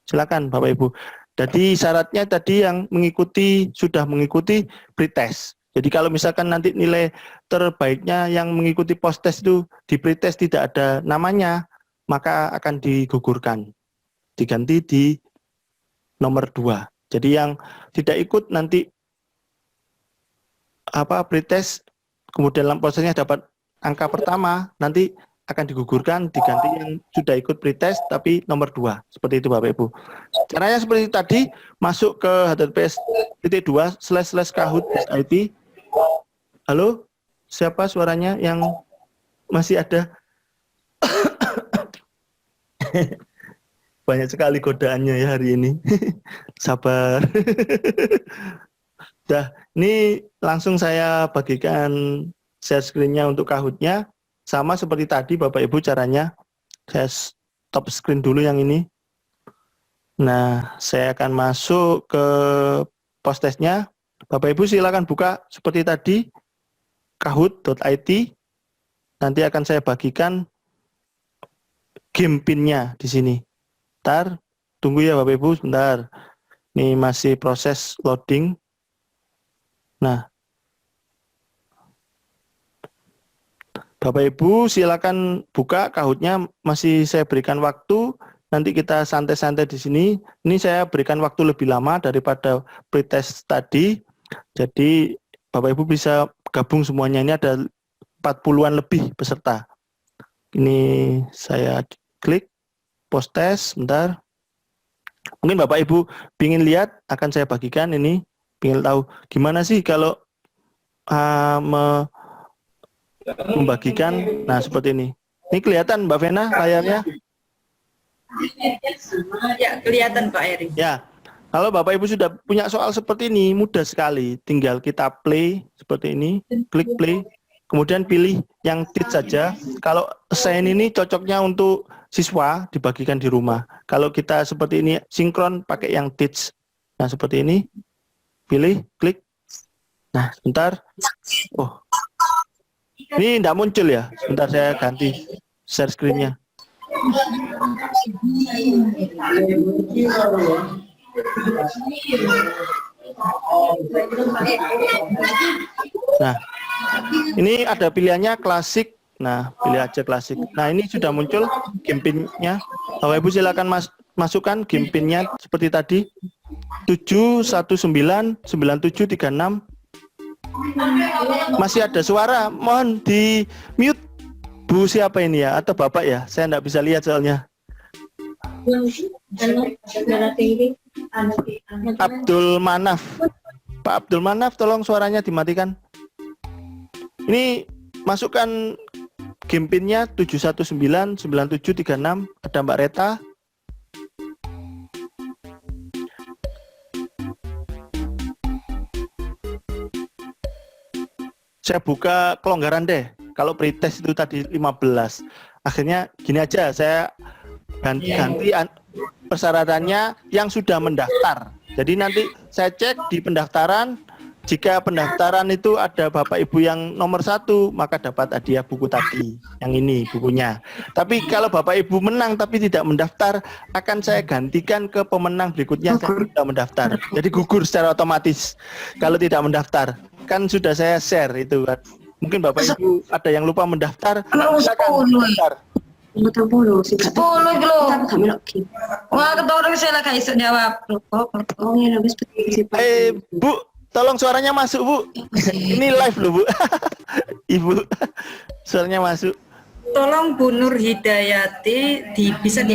Silakan Bapak Ibu. Jadi syaratnya tadi yang sudah mengikuti pretest. Jadi kalau misalkan nanti nilai terbaiknya yang mengikuti post-test itu di pretest tidak ada namanya, maka akan digugurkan. Diganti di nomor 2. Jadi yang tidak ikut nanti pretest, kemudian dalam prosesnya dapat angka pertama, nanti akan digugurkan, diganti yang sudah ikut pretest tapi nomor 2. Seperti itu Bapak Ibu. Caranya seperti tadi, masuk ke https://kahoot.id. Halo, siapa suaranya yang masih ada? Banyak sekali godaannya ya hari ini. Sabar. Dah, ini langsung saya bagikan share screen-nya untuk Kahoot-nya. Sama seperti tadi Bapak Ibu caranya. Saya stop screen dulu yang ini. Nah, saya akan masuk ke post-test-nya. Bapak Ibu silakan buka seperti tadi. Kahoot.id. Nanti akan saya bagikan game pin-nya di sini. Bentar, tunggu ya Bapak Ibu sebentar. Ini masih proses loading. Nah, Bapak Ibu silakan buka Kahoot-nya, masih saya berikan waktu. Nanti kita santai-santai di sini. Ini saya berikan waktu lebih lama daripada pretest tadi. Jadi Bapak Ibu bisa gabung semuanya. Ini ada 40-an lebih peserta. Ini saya klik post test, bentar. Mungkin Bapak Ibu ingin lihat, akan saya bagikan ini. Ingin tahu gimana sih kalau membagikan. Nah, seperti ini. Ini kelihatan Mbak Vena layarnya? Ya, kelihatan Pak Eri. Ya. Kalau Bapak Ibu sudah punya soal seperti ini, mudah sekali. Tinggal kita play seperti ini, klik play. Kemudian pilih yang teach saja. Kalau assign ini cocoknya untuk siswa dibagikan di rumah. Kalau kita seperti ini sinkron pakai yang teach. Nah, seperti ini. Pilih, klik. Nah, sebentar. Oh. Ini tidak muncul ya. Sebentar saya ganti share screen-nya. Nah, ini ada pilihannya klasik. Nah, pilih aja klasik. Nah, ini sudah muncul game pin-nya. Bapak Ibu silakan masukkan game pin-nya seperti tadi. 7199736. Masih ada suara, mohon di mute. Bu siapa ini ya? Atau Bapak ya? Saya tidak bisa lihat soalnya. Abdul Manaf. Pak Abdul Manaf, tolong suaranya dimatikan. Ini masukkan game pin-nya 7199736. Ada Mbak Reta. Saya buka kelonggaran deh. Kalau pretest itu tadi 15. Akhirnya gini aja, saya ganti persyaratannya yang sudah mendaftar. Jadi nanti saya cek di pendaftaran, jika pendaftaran itu ada Bapak Ibu yang nomor 1, maka dapat hadiah buku tadi. Yang ini bukunya. Tapi kalau Bapak Ibu menang tapi tidak mendaftar, akan saya gantikan ke pemenang berikutnya yang sudah mendaftar. Jadi gugur secara otomatis kalau tidak mendaftar. Kan sudah saya share itu kan. Mungkin Bapak Ibu ada yang lupa mendaftar, silakan mendaftar. 10 kilo. Wah, ketorong saya lah iso jawab. Oh, ya habis Bu, tolong suaranya masuk, Bu. Ini live loh, Bu. Ibu, suaranya masuk. Tolong Bu Nur Hidayati bisa di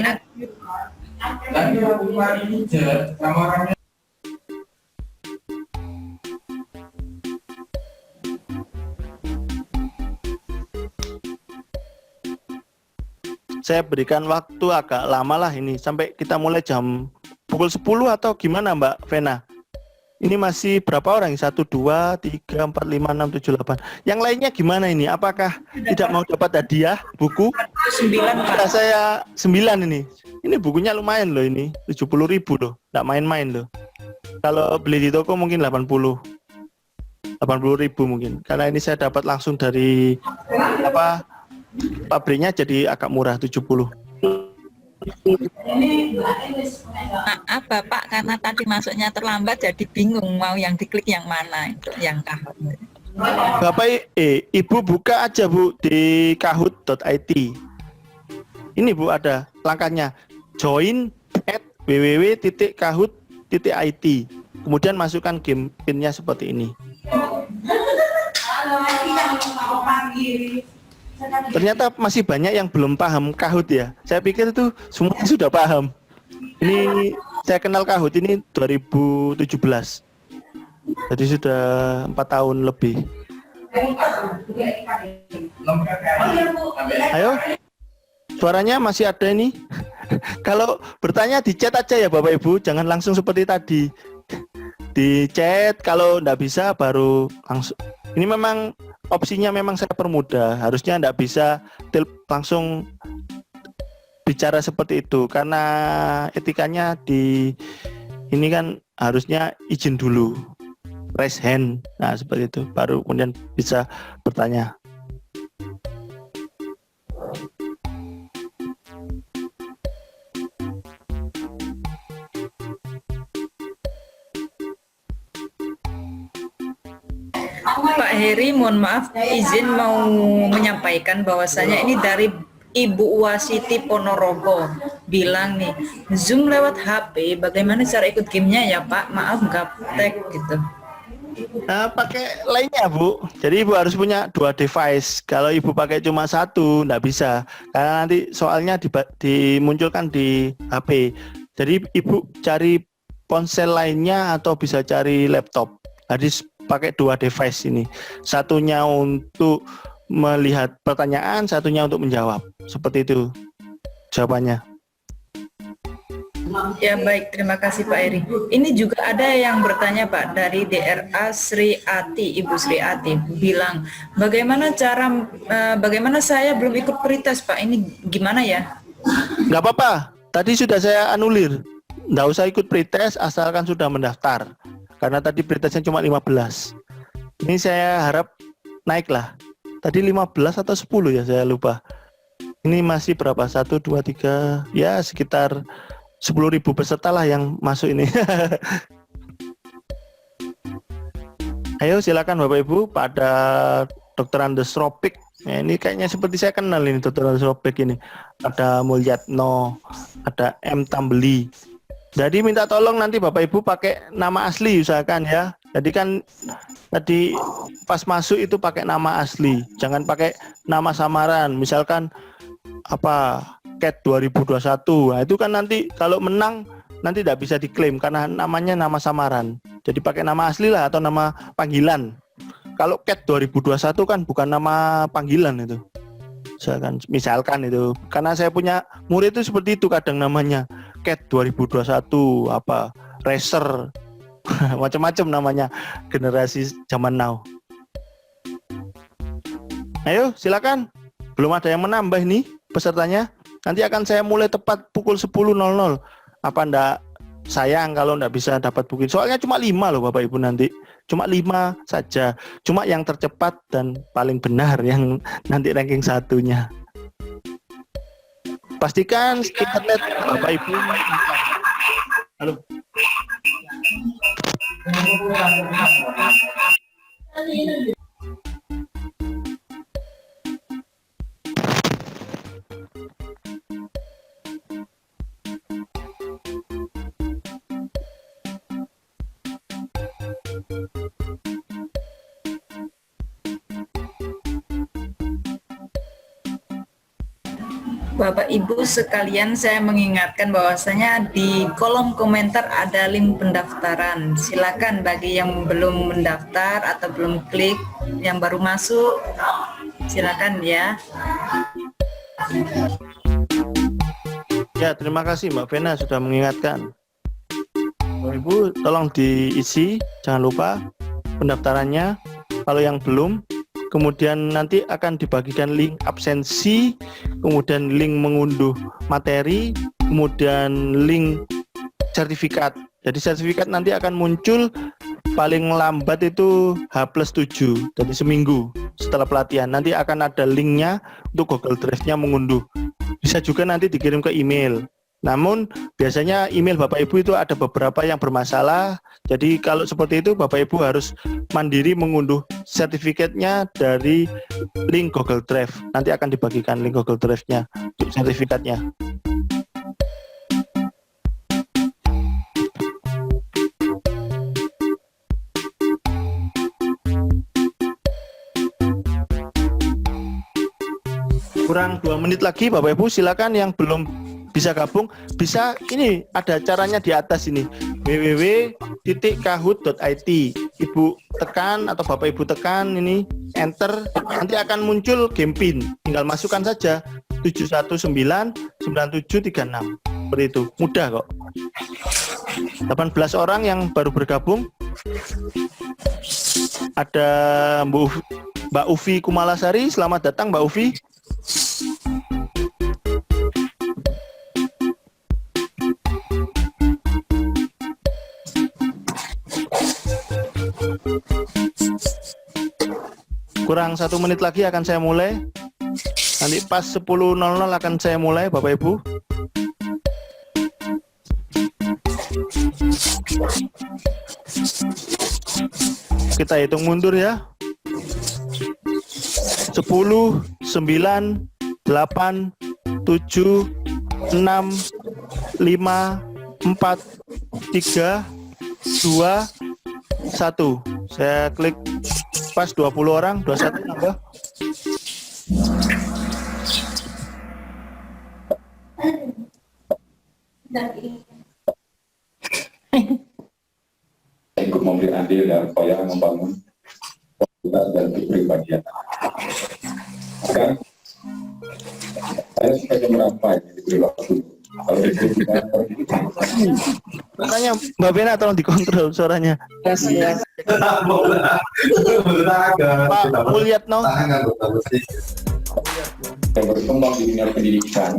Saya berikan waktu agak lama lah ini, sampai kita mulai jam pukul 10 atau gimana Mbak Vena? Ini masih berapa orang? 1, 2, 3, 4, 5, 6, 7, 8. Yang lainnya gimana ini? Apakah tidak mau dapat hadiah buku? 9 Pak. Nah, saya 9 ini. Ini bukunya lumayan loh ini. 70.000 loh. Nggak main-main loh. Kalau beli di toko mungkin 80.000 mungkin. Karena ini saya dapat langsung dari pabriknya, jadi agak murah 70. Maaf Bapak, karena tadi masuknya terlambat jadi bingung mau yang diklik yang mana itu, yang Kahoot. Bapak, Ibu buka aja Bu di kahoot.it. Ini Bu ada langkahnya. Join at www.kahoot.it. Kemudian masukkan game pinnya seperti ini. Ternyata masih banyak yang belum paham Kahoot ya. Saya pikir itu semua sudah paham. Ini saya kenal Kahoot ini 2017. Jadi sudah 4 tahun lebih. Ayo, suaranya masih ada ini. Kalau bertanya di chat aja ya Bapak Ibu, jangan langsung seperti tadi. Di chat, kalau enggak bisa baru langsung. Ini memang opsinya memang saya permudah. Harusnya enggak bisa langsung bicara seperti itu karena etikanya di ini kan harusnya izin dulu. Raise hand. Nah, seperti itu baru kemudian bisa bertanya. Pak Heri, mohon maaf, izin mau menyampaikan bahwasanya ini dari Ibu Wasiti Ponorogo bilang nih, Zoom lewat HP, bagaimana cara ikut gamenya ya Pak? Maaf gaptek gitu. Nah, pakai lainnya Bu. Jadi Ibu harus punya 2 device. Kalau Ibu pakai cuma 1, nggak bisa. Karena nanti soalnya dimunculkan di HP. Jadi Ibu cari ponsel lainnya atau bisa cari laptop. Jadi pakai 2 device ini. Satunya untuk melihat pertanyaan, satunya untuk menjawab. Seperti itu jawabannya. Ya baik, terima kasih Pak Eri. Ini juga ada yang bertanya Pak dari DRA Sri Ati, Ibu Sri Ati bilang, bagaimana saya belum ikut pretest Pak? Ini gimana ya? Nggak apa-apa. Tadi sudah saya anulir. Nggak usah ikut pretest asalkan sudah mendaftar. Karena tadi pretestnya cuma 15. Ini saya harap naik lah. Tadi 15 atau 10 ya, saya lupa. Ini masih berapa? 1, 2, 3, ya sekitar 10.000 peserta lah yang masuk ini. Ayo silakan Bapak Ibu pada Dr. Andes Ropik. Ya, ini kayaknya seperti saya kenal ini Dr. Andes Ropik ini. Ada Mulyatno, ada M. Tambeli. Jadi minta tolong nanti Bapak Ibu pakai nama asli usahakan ya. Jadi kan tadi pas masuk itu pakai nama asli. Jangan pakai nama samaran. Misalkan apa Cat 2021. Nah, itu kan nanti kalau menang nanti tidak bisa diklaim karena namanya nama samaran. Jadi pakai nama asli lah atau nama panggilan. Kalau Cat 2021 kan bukan nama panggilan itu. Misalkan itu. Karena saya punya murid itu seperti itu kadang namanya. Cat 2021 apa Racer. Macam-macam namanya generasi zaman now. Ayo silakan. Belum ada yang menambah nih pesertanya. Nanti akan saya mulai tepat pukul 10.00. Apa ndak sayang kalau ndak bisa dapat booking? Soalnya cuma 5 loh Bapak Ibu nanti. Cuma 5 saja. Cuma yang tercepat dan paling benar yang nanti ranking 1-nya. Pastikan internet Bapak Ibu. Halo. Bapak Ibu sekalian, saya mengingatkan bahwasanya di kolom komentar ada link pendaftaran. Silakan bagi yang belum mendaftar atau belum klik, yang baru masuk, silakan ya. Ya, terima kasih Mbak Vena sudah mengingatkan. Bapak Ibu tolong diisi, jangan lupa pendaftarannya. Kalau yang belum, kemudian nanti akan dibagikan link absensi, kemudian link mengunduh materi, kemudian link sertifikat. Jadi sertifikat nanti akan muncul paling lambat itu H+7, jadi seminggu setelah pelatihan. Nanti akan ada linknya untuk Google Drive-nya mengunduh. Bisa juga nanti dikirim ke email. Namun biasanya email Bapak Ibu itu ada beberapa yang bermasalah. Jadi kalau seperti itu Bapak Ibu harus mandiri mengunduh sertifikatnya dari link Google Drive. Nanti akan dibagikan link Google Drive-nya untuk sertifikatnya. Kurang 2 menit lagi Bapak Ibu, silakan yang belum bisa gabung, bisa ini ada caranya di atas ini, www.kahoot.it. Ibu tekan atau Bapak Ibu tekan ini enter, nanti akan muncul game pin, tinggal masukkan saja 7199736. Seperti itu, mudah kok. 18 orang yang baru bergabung. Ada Mbak Ufi Kumalasari, selamat datang Mbak Ufi. Kurang 1 menit lagi akan saya mulai. Nanti pas 10.00 akan saya mulai Bapak Ibu. Kita hitung mundur ya. 10, 9, 8, 7, 6, 5, 4, 3, 2, 1. Saya klik pas 20 orang, 21 nambah. Ikut memberi andil dan upaya membangun komunitas dan kepribadian. Sekarang saya sebagai berapa ini diberi waktu. Kalau Suaranya Mbak Bena tolong dikontrol suaranya. Pak Mulyatno. yang berkembang di dunia pendidikan.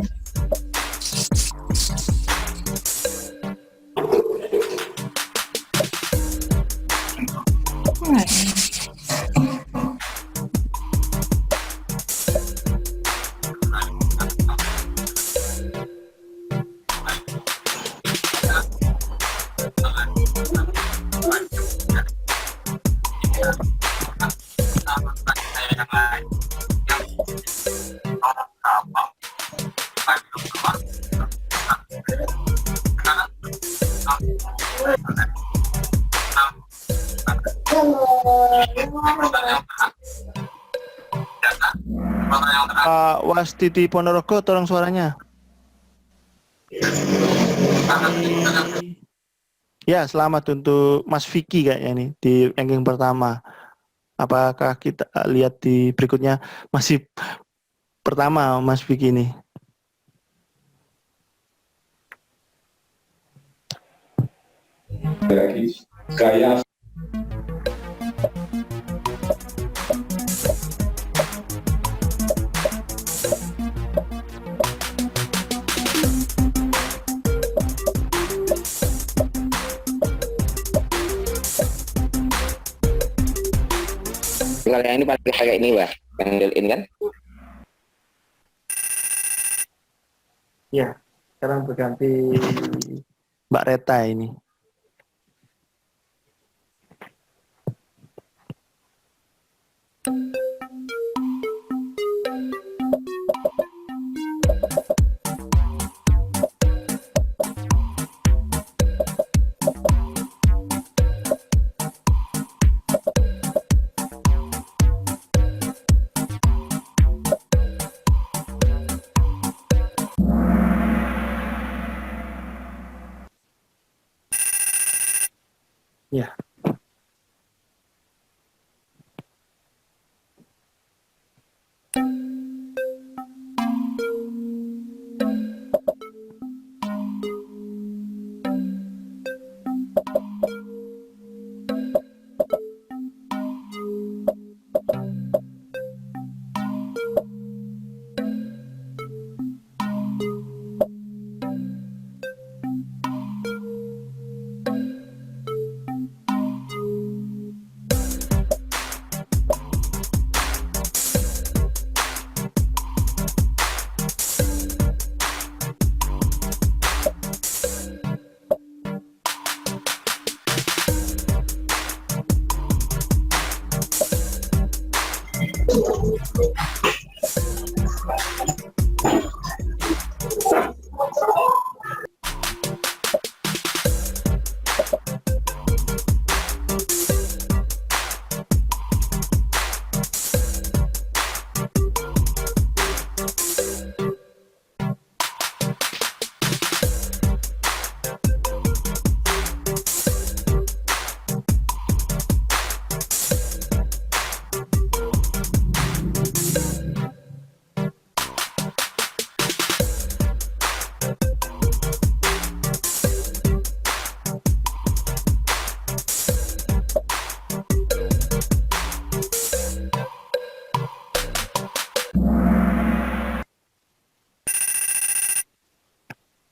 Pak Wastiti Ponorogo, tolong suaranya. Ya, selamat untuk Mas Vicky kayaknya ini di ranking pertama. Apakah kita lihat di berikutnya masih pertama Mas Vicky ini? Gaya Kalau yang ini pakai ini, Wah, yang built-in kan? Ya, sekarang berganti Mbak Reta ini.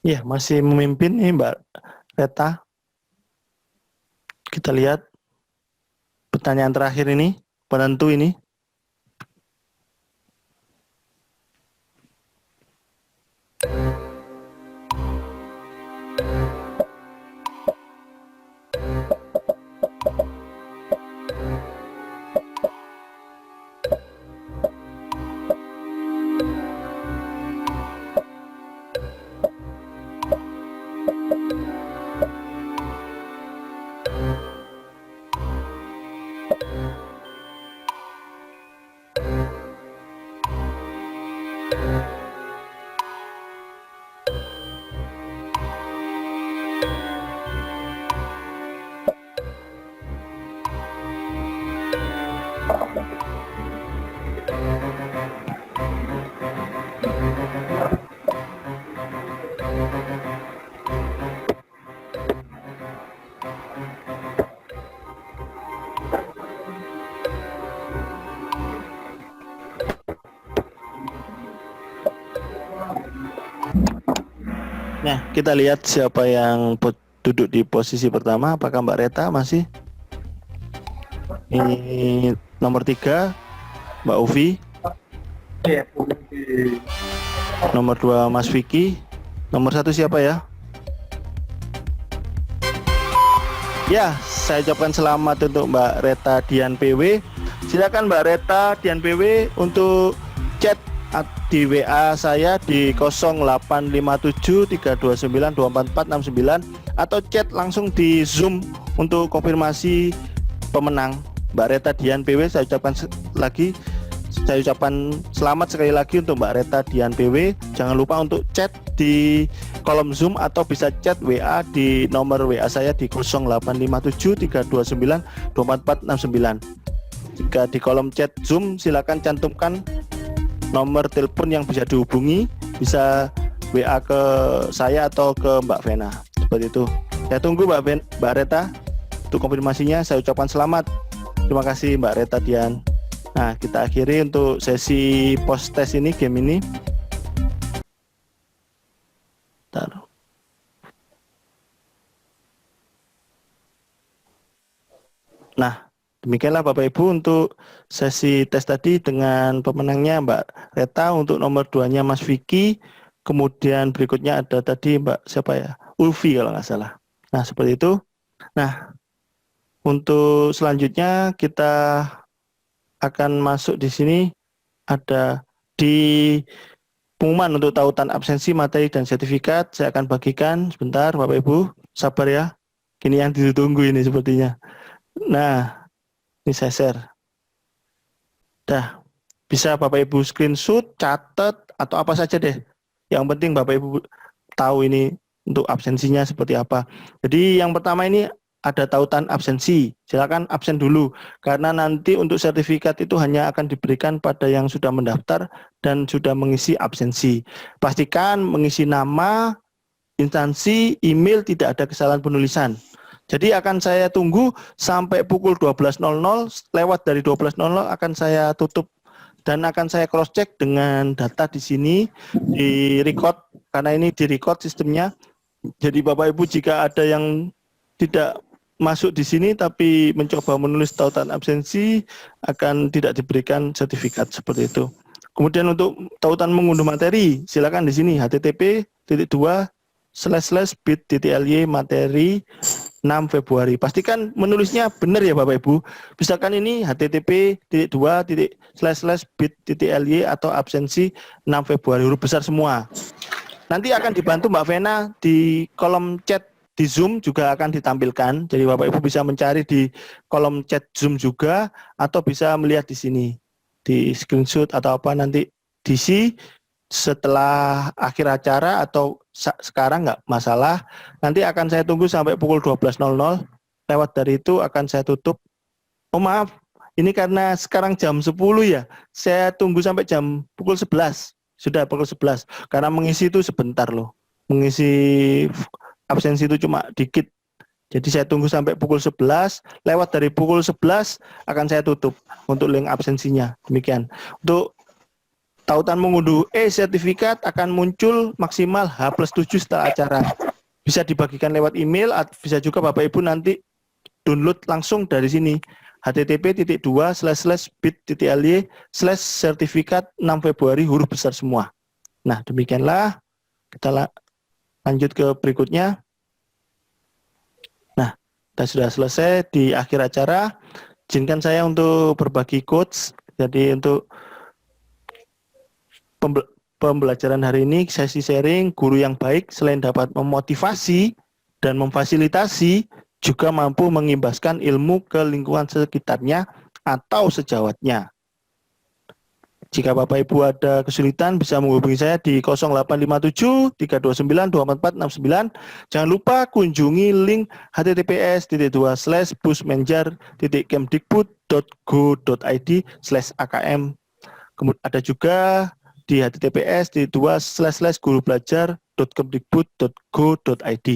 Ya, masih memimpin nih Mbak Reta. Kita lihat pertanyaan terakhir ini, penentu ini. Nah, kita lihat siapa yang duduk di posisi pertama. Apakah Mbak Reta masih? Ini nomor 3, Mbak Uvi. Nomor 2, Mas Vicky. Nomor 1 siapa ya? Ya, saya ucapkan selamat untuk Mbak Reta Dian PW. Silakan Mbak Reta Dian PW untuk chat di WA saya di 085732924469 atau chat langsung di Zoom untuk konfirmasi pemenang Mbak Reta Dian PW. Saya ucapkan selamat sekali lagi untuk Mbak Reta Dian PW. Jangan lupa untuk chat di kolom Zoom atau bisa chat WA di nomor WA saya di 085732924469. Jika di kolom chat Zoom silakan cantumkan nomor telepon yang bisa dihubungi, bisa WA ke saya atau ke Mbak Vena. Seperti itu. Saya tunggu Mbak Reta untuk konfirmasinya. Saya ucapkan selamat. Terima kasih Mbak Reta Dian. Nah, kita akhiri untuk sesi post test ini, game ini. Bentar. Nah, demikianlah Bapak Ibu untuk sesi tes tadi dengan pemenangnya Mbak Reta, untuk nomor 2-nya Mas Vicky, kemudian berikutnya ada tadi Mbak siapa ya? Ulfi kalau nggak salah. Nah, seperti itu. Nah, untuk selanjutnya kita akan masuk di sini, ada di pengumuman untuk tautan absensi, materi, dan sertifikat. Saya akan bagikan sebentar Bapak Ibu, sabar ya. Ini yang ditunggu ini sepertinya. Nah, ini saya share. Dah, bisa Bapak Ibu screenshot, catat, atau apa saja deh. Yang penting Bapak Ibu tahu ini untuk absensinya seperti apa. Jadi yang pertama ini ada tautan absensi. Silakan absen dulu, karena nanti untuk sertifikat itu hanya akan diberikan pada yang sudah mendaftar dan sudah mengisi absensi. Pastikan mengisi nama, instansi, email, tidak ada kesalahan penulisan. Jadi akan saya tunggu sampai pukul 12.00, lewat dari 12.00 akan saya tutup dan akan saya cross check dengan data di sini, di record, karena ini di record sistemnya. Jadi Bapak Ibu jika ada yang tidak masuk di sini tapi mencoba menulis tautan absensi, akan tidak diberikan sertifikat seperti itu. Kemudian untuk tautan mengunduh materi, silakan di sini http://bit.ly materi 6 Februari. Pastikan menulisnya benar ya Bapak Ibu. Misalkan ini http://bit.ly atau absensi 6 Februari, huruf besar semua. Nanti akan dibantu Mbak Vena di kolom chat di Zoom juga akan ditampilkan. Jadi Bapak Ibu bisa mencari di kolom chat Zoom juga atau bisa melihat di sini. Di screenshot atau apa nanti diisi setelah akhir acara atau sekarang nggak masalah. Nanti akan saya tunggu sampai pukul 12.00. Lewat dari itu akan saya tutup. Oh maaf, ini karena sekarang jam 10 ya. Saya tunggu sampai pukul 11. Sudah pukul 11. Karena mengisi itu sebentar loh. Mengisi absensi itu cuma dikit. Jadi saya tunggu sampai pukul 11. Lewat dari pukul 11 akan saya tutup untuk link absensinya. Demikian. Untuk tautan mengunduh e-sertifikat akan muncul maksimal H+7 setelah acara. Bisa dibagikan lewat email, bisa juga Bapak Ibu nanti download langsung dari sini. http://bit.ly/sertifikat 6 Februari huruf besar semua. Nah, demikianlah. Kita lanjut ke berikutnya. Nah, kita sudah selesai di akhir acara. Izinkan saya untuk berbagi quotes. Jadi untuk pembelajaran hari ini, sesi sharing, guru yang baik selain dapat memotivasi dan memfasilitasi, juga mampu mengimbaskan ilmu ke lingkungan sekitarnya atau sejawatnya. Jika Bapak Ibu ada kesulitan, bisa menghubungi saya di 0857 329 24469. Jangan lupa kunjungi link https://pusmenjar.kemdikbud.go.id/akm. Kemudian ada juga di https://gurubelajar.kemdikbud.go.id.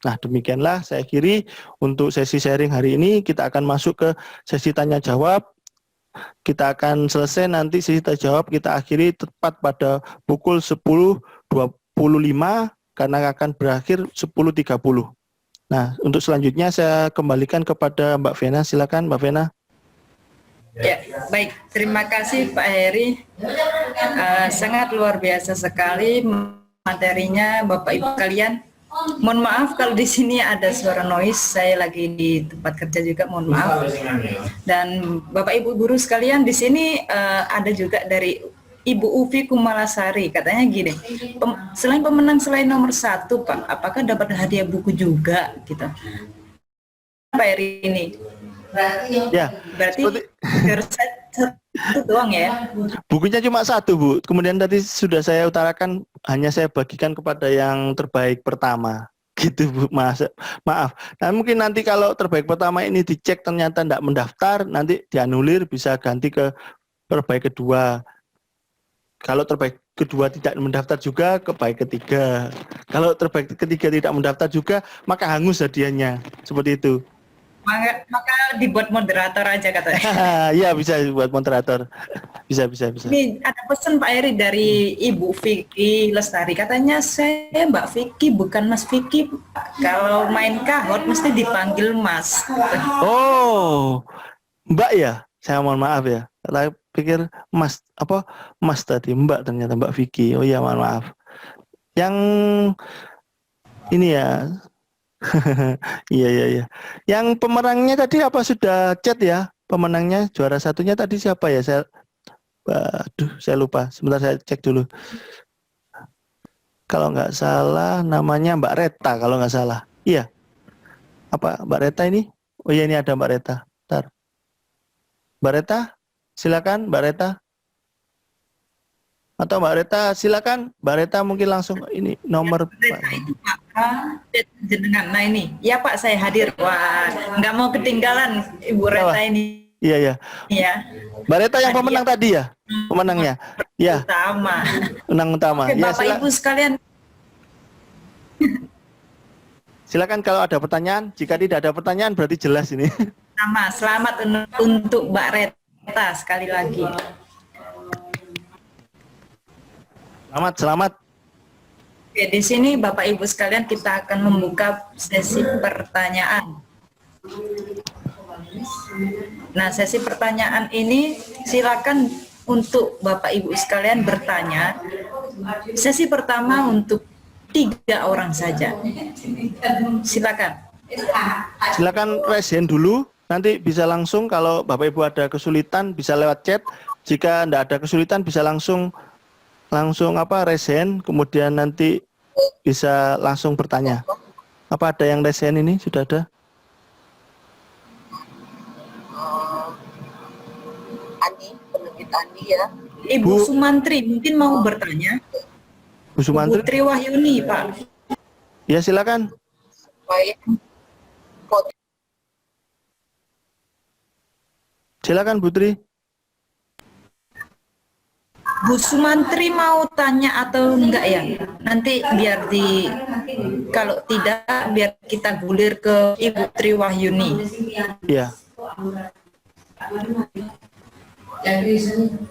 Nah, demikianlah saya akhiri untuk sesi sharing hari ini. Kita akan masuk ke sesi tanya jawab. Kita akan selesai nanti sesi tanya jawab, kita akhiri tepat pada pukul 10.25 karena akan berakhir 10.30. Nah, untuk selanjutnya saya kembalikan kepada Mbak Vena. Silakan Mbak Vena. Ya, baik. Terima kasih Pak Heri. Sangat luar biasa sekali materinya Bapak Ibu kalian. Mohon maaf kalau di sini ada suara noise. Saya lagi di tempat kerja juga, mohon maaf. Dan Bapak Ibu guru sekalian, di sini ada juga dari Ibu Ufi Kumalasari. Katanya gini, selain pemenang selain nomor 1, Pak, apakah dapat hadiah buku juga? Gitu. Pak Heri ini. Ya, berarti harus satu doang ya? Bukunya cuma 1, Bu. Kemudian tadi sudah saya utarakan, hanya saya bagikan kepada yang terbaik pertama. Gitu, Bu. Maaf. Nah, mungkin nanti kalau terbaik pertama ini dicek ternyata tidak mendaftar, nanti dianulir, bisa ganti ke terbaik kedua. Kalau terbaik kedua tidak mendaftar juga, ke baik ketiga. Kalau terbaik ketiga tidak mendaftar juga, maka hangus hadiahnya. Seperti itu. Maka dibuat moderator aja katanya. Iya, bisa buat moderator. Bisa. Ini ada pesan Pak Heri dari Ibu Vicky Lestari. Katanya saya Mbak Vicky bukan Mas Vicky. Kalau main kahot mesti dipanggil Mas. Oh, Mbak ya? Saya mohon maaf ya. Saya pikir Mas tadi, Mbak ternyata Mbak Vicky. Oh iya, mohon maaf. Yang ini ya. Iya. Yang pemenangnya tadi apa sudah chat ya? Pemenangnya juara satunya tadi siapa ya? Saya lupa. Sebentar saya cek dulu. Kalau nggak salah namanya Mbak Reta kalau nggak salah. Iya. Apa Mbak Reta ini? Oh iya, ini ada Mbak Reta. Bentar. Mbak Reta, silakan Mbak Reta. Atau Mbak Reta, silakan. Mbak Reta mungkin langsung ini nomor. Nah ini, ya Pak saya hadir. Wah, nggak mau ketinggalan Ibu Reta ini. Iya. Mbak Reta yang pemenang tadi ya, pemenangnya. Ya. Menang utama. Oke, ya, Bapak Ibu sekalian. Silakan kalau ada pertanyaan. Jika tidak ada pertanyaan berarti jelas ini. Selamat untuk Mbak Reta sekali lagi. Selamat. Oke, di sini Bapak Ibu sekalian kita akan membuka sesi pertanyaan. Nah, sesi pertanyaan ini silakan untuk Bapak Ibu sekalian bertanya. Sesi pertama untuk 3 orang saja. Silakan. Silakan raise hand dulu. Nanti bisa langsung kalau Bapak Ibu ada kesulitan bisa lewat chat. Jika tidak ada kesulitan bisa langsung raise hand, kemudian nanti bisa langsung bertanya. Apa ada yang raise hand ini? Sudah ada? Ani, penerbit Ani ya. Ibu Bu. Sumantri mungkin mau bertanya. Bu Sumantri? Putri Wahyuni, Pak. Ya silakan. Baik. Silakan Putri. Bu Sumantri mau tanya atau enggak ya? Nanti biar kalau tidak biar kita gulir ke Ibu Tri Wahyuni. Ya.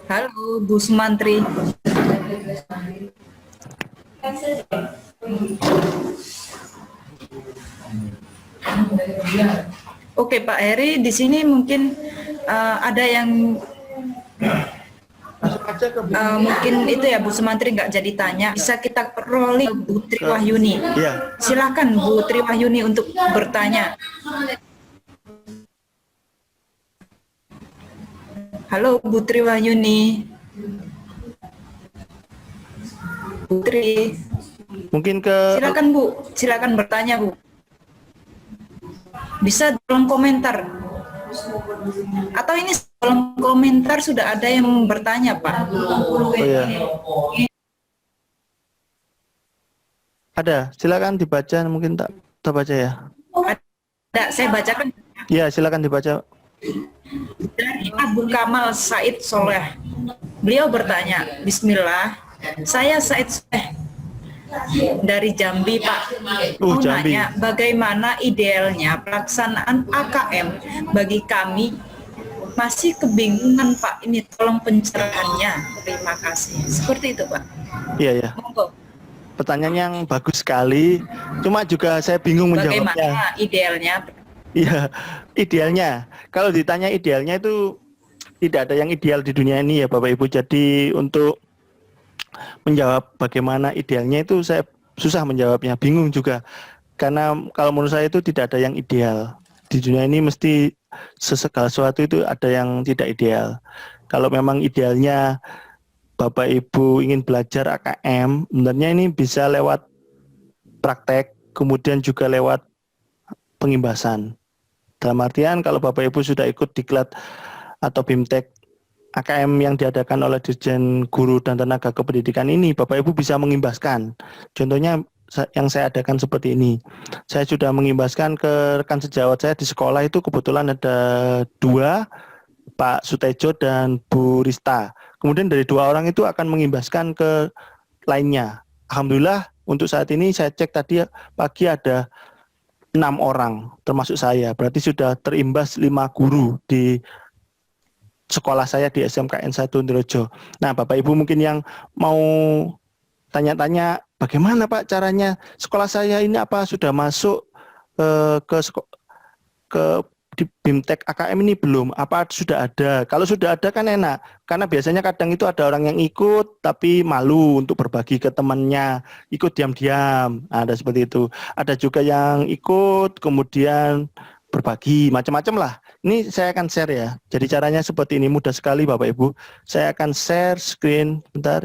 Halo Bu Sumantri. Oke Pak Heri, di sini mungkin ada yang mungkin itu ya Bu Sumantri nggak jadi tanya. Bisa kita rolling Bu Tri Wahyuni. Iya. Silakan Bu Tri Wahyuni untuk bertanya. Halo Bu Tri Wahyuni. Putri. Mungkin ke Silakan Bu, silakan bertanya Bu. Bisa dalam komentar. Atau ini dalam komentar sudah ada yang bertanya Pak. Oh iya. Ada, silakan dibaca, mungkin tak baca ya. Ada, saya bacakan. Iya, silakan dibaca. Dari Abu Kamal Said Soleh. Beliau bertanya, Bismillah, saya Said Soleh dari Jambi Pak. Mau Jambi. nanya bagaimana idealnya pelaksanaan AKM bagi kami, masih kebingungan Pak, ini tolong pencerahannya. Terima kasih. Seperti itu Pak. Iya ya. Monggo. Pertanyaan yang bagus sekali. Cuma juga saya bingung menjawabnya. Bagaimana idealnya? Iya, idealnya. Kalau ditanya idealnya itu tidak ada yang ideal di dunia ini ya Bapak Ibu. Jadi untuk menjawab bagaimana idealnya itu saya susah menjawabnya, bingung juga. Karena kalau menurut saya itu tidak ada yang ideal. Di dunia ini mesti segala sesuatu itu ada yang tidak ideal. Kalau memang idealnya Bapak Ibu ingin belajar AKM, sebenarnya ini bisa lewat praktek, kemudian juga lewat pengimbasan. Dalam artian kalau Bapak Ibu sudah ikut diklat atau BIMTEK AKM yang diadakan oleh Dirjen Guru dan Tenaga Kependidikan ini, Bapak Ibu bisa mengimbaskan. Contohnya yang saya adakan seperti ini. Saya sudah mengimbaskan ke rekan sejawat saya di sekolah itu kebetulan ada 2, Pak Sutejo dan Bu Rista. Kemudian dari 2 orang itu akan mengimbaskan ke lainnya. Alhamdulillah untuk saat ini saya cek tadi pagi ada 6 orang termasuk saya. Berarti sudah terimbas 5 guru di sekolah saya di SMKN 1 Ndirojo. Nah, Bapak Ibu mungkin yang mau tanya-tanya bagaimana Pak caranya sekolah saya ini apa sudah masuk ke di BIMTEK AKM ini belum? Apa sudah ada? Kalau sudah ada kan enak. Karena biasanya kadang itu ada orang yang ikut tapi malu untuk berbagi ke temannya, ikut diam-diam. Ada seperti itu. Ada juga yang ikut kemudian berbagi, macam-macam lah. Ini saya akan share ya. Jadi caranya seperti ini, mudah sekali Bapak Ibu. Saya akan share screen. Bentar.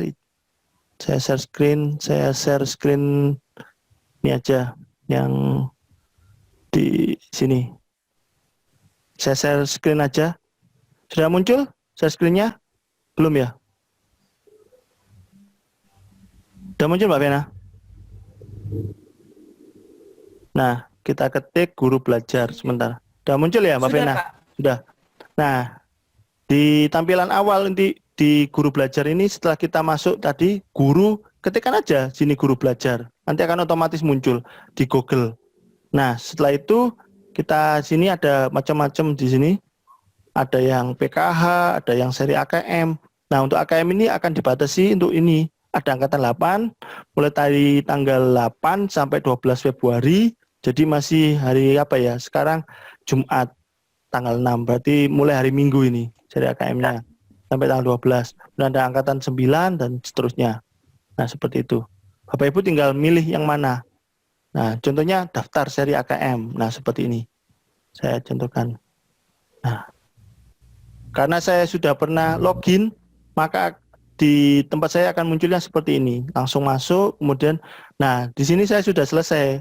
Saya share screen ini aja yang di sini. Saya share screen aja. Sudah muncul share screen-nya? Belum ya? Sudah muncul Mbak Vena? Nah, kita ketik guru belajar sebentar. Sudah muncul ya Mbak Vena? Sudah. Nah, di tampilan awal nanti di guru belajar ini setelah kita masuk tadi guru, ketikkan aja sini guru belajar. Nanti akan otomatis muncul di Google. Nah, setelah itu kita sini ada macam-macam di sini. Ada yang PKH, ada yang seri AKM. Nah, untuk AKM ini akan dibatasi untuk ini. Ada angkatan 8, mulai dari tanggal 8 sampai 12 Februari. Jadi masih hari apa ya? Sekarang Jumat tanggal 6. Berarti mulai hari Minggu ini seri AKM-nya. Sampai tanggal 12. Dan ada angkatan 9 dan seterusnya. Nah, seperti itu. Bapak Ibu tinggal milih yang mana. Nah, contohnya daftar seri AKM. Nah, seperti ini. Saya contohkan. Nah, karena saya sudah pernah login, maka di tempat saya akan munculnya seperti ini. Langsung masuk, kemudian, nah, di sini saya sudah selesai.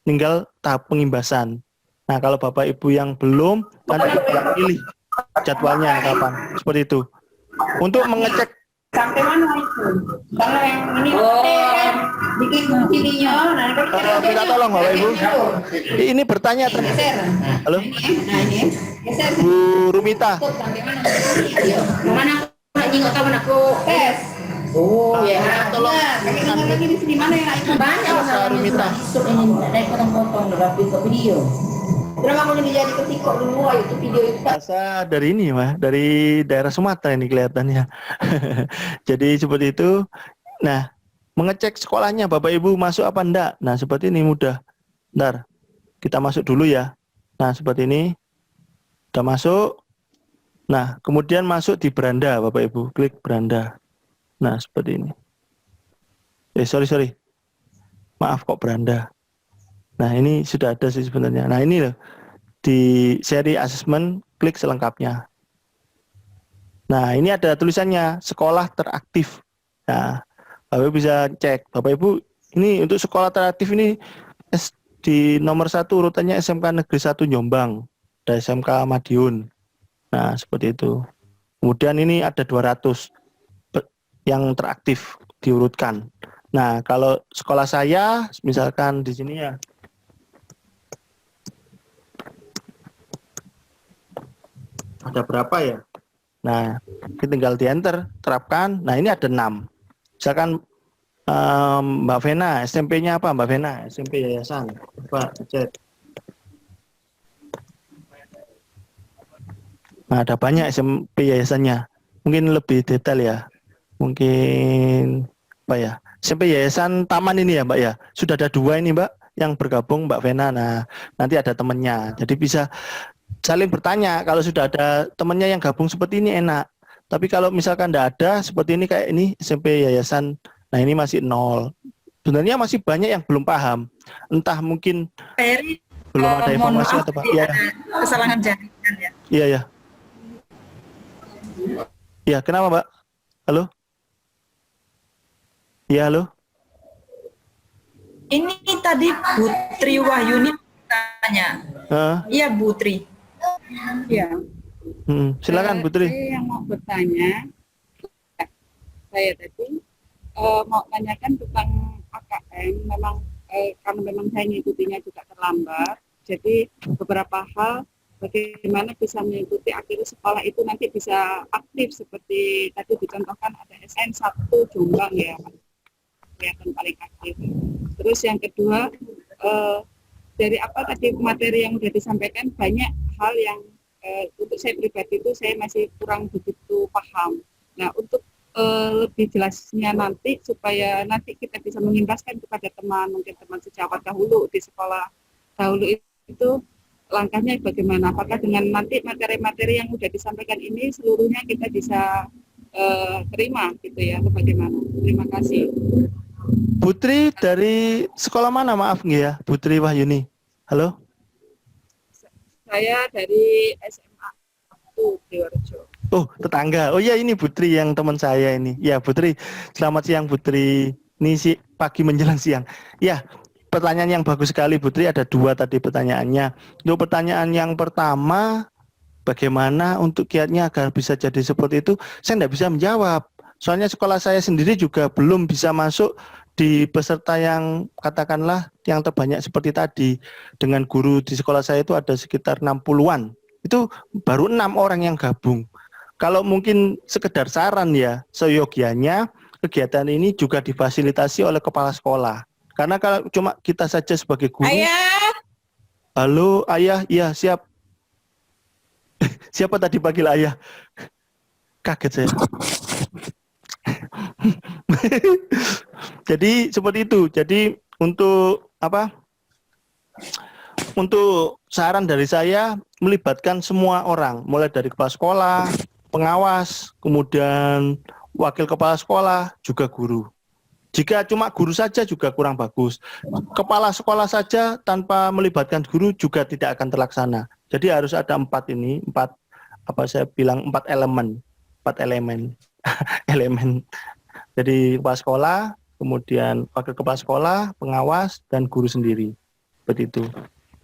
Tinggal tahap pengimbasan. Nah, kalau Bapak Ibu yang belum, nanti pilih jadwalnya kapan. Seperti itu. Untuk mengecek Sampai mana itu? Kalau yang ini kan bikin sininya, nah kan minta tolong Bapak Ibu. Ini bertanya. Halo? Nah ini, geser. Bu Rumita. Sampai mana? Mana aku nak jenguk kamu aku tes. Oh ya, tolong. Lagi di sini mana yang itu banyak. Bu Rumita. Naik potong-potong berarti ke video. Terus kamu jadi ketikok dulu itu video itu. Saya dari ini, Mas, dari daerah Sumatera ini kelihatannya. Jadi seperti itu. Nah, mengecek sekolahnya Bapak Ibu masuk apa enggak. Nah, seperti ini mudah. Bentar. Kita masuk dulu ya. Nah, seperti ini. Udah masuk. Nah, kemudian masuk di beranda Bapak Ibu, klik beranda. Nah, seperti ini. Sorry. Maaf kok beranda. Nah, ini sudah ada sih sebenarnya. Nah, ini loh. Di seri assessment, klik selengkapnya. Nah, ini ada tulisannya, sekolah teraktif. Nah, Bapak Ibu bisa cek. Bapak Ibu, ini untuk sekolah teraktif ini di nomor 1 urutannya SMK Negeri 1 Jombang. Ada SMK Madiun. Nah, seperti itu. Kemudian ini ada 200 yang teraktif diurutkan. Nah, kalau sekolah saya, misalkan di sini ya, ada berapa ya? Nah, kita tinggal di enter, terapkan. Nah, ini ada 6. Misalkan Mbak Vena, SMP-nya apa Mbak Vena? SMP Yayasan. Coba cek. Nah, ada banyak SMP Yayasannya. Mungkin lebih detail ya. Mungkin apa ya? SMP Yayasan Taman ini ya Mbak ya. Sudah ada 2 ini Mbak yang bergabung Mbak Vena. Nah, nanti ada temennya. Jadi bisa saling bertanya. Kalau sudah ada temannya yang gabung seperti ini enak. Tapi kalau misalkan tidak ada seperti ini, kayak ini SMP Yayasan, nah ini masih 0. Sebenarnya masih banyak yang belum paham. Entah mungkin Peri, belum ada informasi atau apa. Iya. Kesalahan jaringan ya. Iya. Iya, kenapa Mbak? Halo? Iya, halo? Ini tadi Putri Wahyuni tanya. Iya, Putri. Ya, Silakan Putri. saya yang mau bertanya, saya tadi mau tanyakan tentang AKM. Memang karena memang saya mengikutinya juga terlambat, jadi beberapa hal bagaimana bisa mengikuti akhirnya sekolah itu nanti bisa aktif seperti tadi dicontohkan ada SN1 Jombang ya, kelihatan paling aktif. Terus yang kedua, dari apa tadi materi yang sudah disampaikan, banyak hal yang untuk saya pribadi itu saya masih kurang begitu paham. Nah, untuk lebih jelasnya nanti supaya nanti kita bisa mengimbaskan kepada teman, mungkin teman sejawat dahulu di sekolah dahulu itu langkahnya bagaimana? Apakah dengan nanti materi-materi yang sudah disampaikan ini seluruhnya kita bisa terima gitu ya, atau bagaimana? Terima kasih. Putri dari sekolah mana maaf nggih ya? Putri Wahyuni. Halo? Saya dari SMA 1 Priwarjo. Oh, tetangga. Oh iya, ini Putri yang teman saya ini. Ya, Putri. Selamat siang Putri. Ini sih pagi menjelang siang. Ya, pertanyaan yang bagus sekali Putri. Ada 2 tadi pertanyaannya. Untuk pertanyaan yang pertama, bagaimana untuk kiatnya agar bisa jadi seperti itu? Saya tidak bisa menjawab. Soalnya sekolah saya sendiri juga belum bisa masuk di peserta yang katakanlah yang terbanyak seperti tadi. Dengan guru di sekolah saya itu ada sekitar 60-an. Itu baru 6 orang yang gabung. Kalau mungkin sekedar saran ya, seyogianya kegiatan ini juga difasilitasi oleh kepala sekolah. Karena kalau cuma kita saja sebagai guru. Ayah. Halo, ayah, iya siap. Siapa tadi panggil ayah? Kaget saya. Jadi seperti itu. Jadi untuk apa? Untuk saran dari saya melibatkan semua orang, mulai dari kepala sekolah, pengawas, kemudian wakil kepala sekolah, juga guru. Jika cuma guru saja juga kurang bagus. Kepala sekolah saja tanpa melibatkan guru juga tidak akan terlaksana. Jadi harus ada empat elemen. Elemen. Jadi kepala sekolah, kemudian wakil kepala sekolah, pengawas, dan guru sendiri. Seperti itu.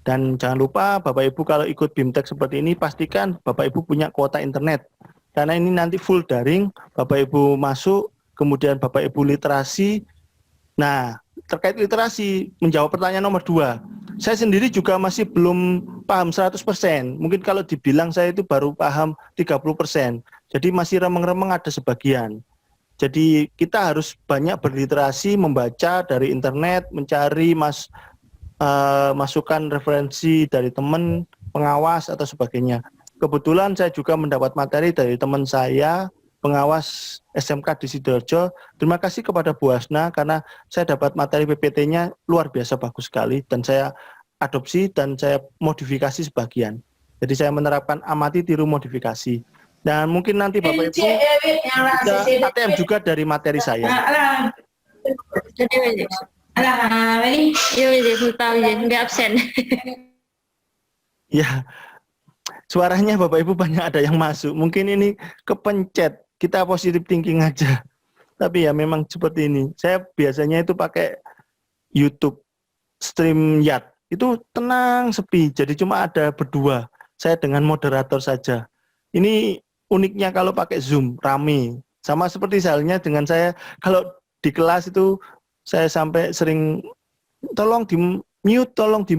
Dan jangan lupa Bapak Ibu kalau ikut BIMTEK seperti ini, pastikan Bapak Ibu punya kuota internet. Karena ini nanti full daring, Bapak Ibu masuk, kemudian Bapak Ibu literasi. Nah, terkait literasi, menjawab pertanyaan nomor 2. Saya sendiri juga masih belum paham 100%. Mungkin kalau dibilang saya itu baru paham 30%. Jadi masih remeng-remeng ada sebagian. Jadi kita harus banyak berliterasi, membaca dari internet, mencari masukan referensi dari teman, pengawas, atau sebagainya. Kebetulan saya juga mendapat materi dari teman saya, pengawas SMK di Sidoarjo. Terima kasih kepada Bu Hasna karena saya dapat materi PPT-nya luar biasa bagus sekali dan saya adopsi dan saya modifikasi sebagian. Jadi saya menerapkan amati, tiru, modifikasi. Dan mungkin nanti Bapak Ibu bisa ATM juga dari materi saya. Ya, suaranya Bapak Ibu banyak ada yang masuk. Mungkin ini kepencet. Kita positive thinking aja. Tapi ya memang seperti ini. Saya biasanya itu pakai YouTube StreamYard. Itu tenang, sepi. Jadi cuma ada berdua. Saya dengan moderator saja. Ini uniknya kalau pakai Zoom, rame. Sama seperti halnya dengan saya. Kalau di kelas itu saya sampai sering tolong di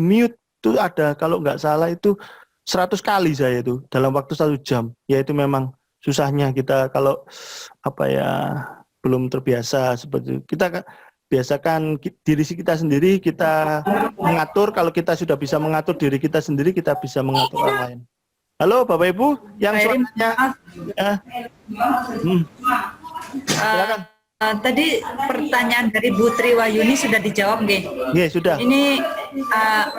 mute itu ada. Kalau nggak salah itu 100 kali saya itu dalam waktu 1 jam. Ya itu memang susahnya kita kalau belum terbiasa seperti itu. Kita biasakan diri kita sendiri, kita mengatur. Kalau kita sudah bisa mengatur diri kita sendiri, kita bisa mengatur orang lain. Halo Bapak Ibu yang suaranya silakan. Tadi pertanyaan dari Bu Triwayuni sudah dijawab, nggih? Nggih, sudah. Ini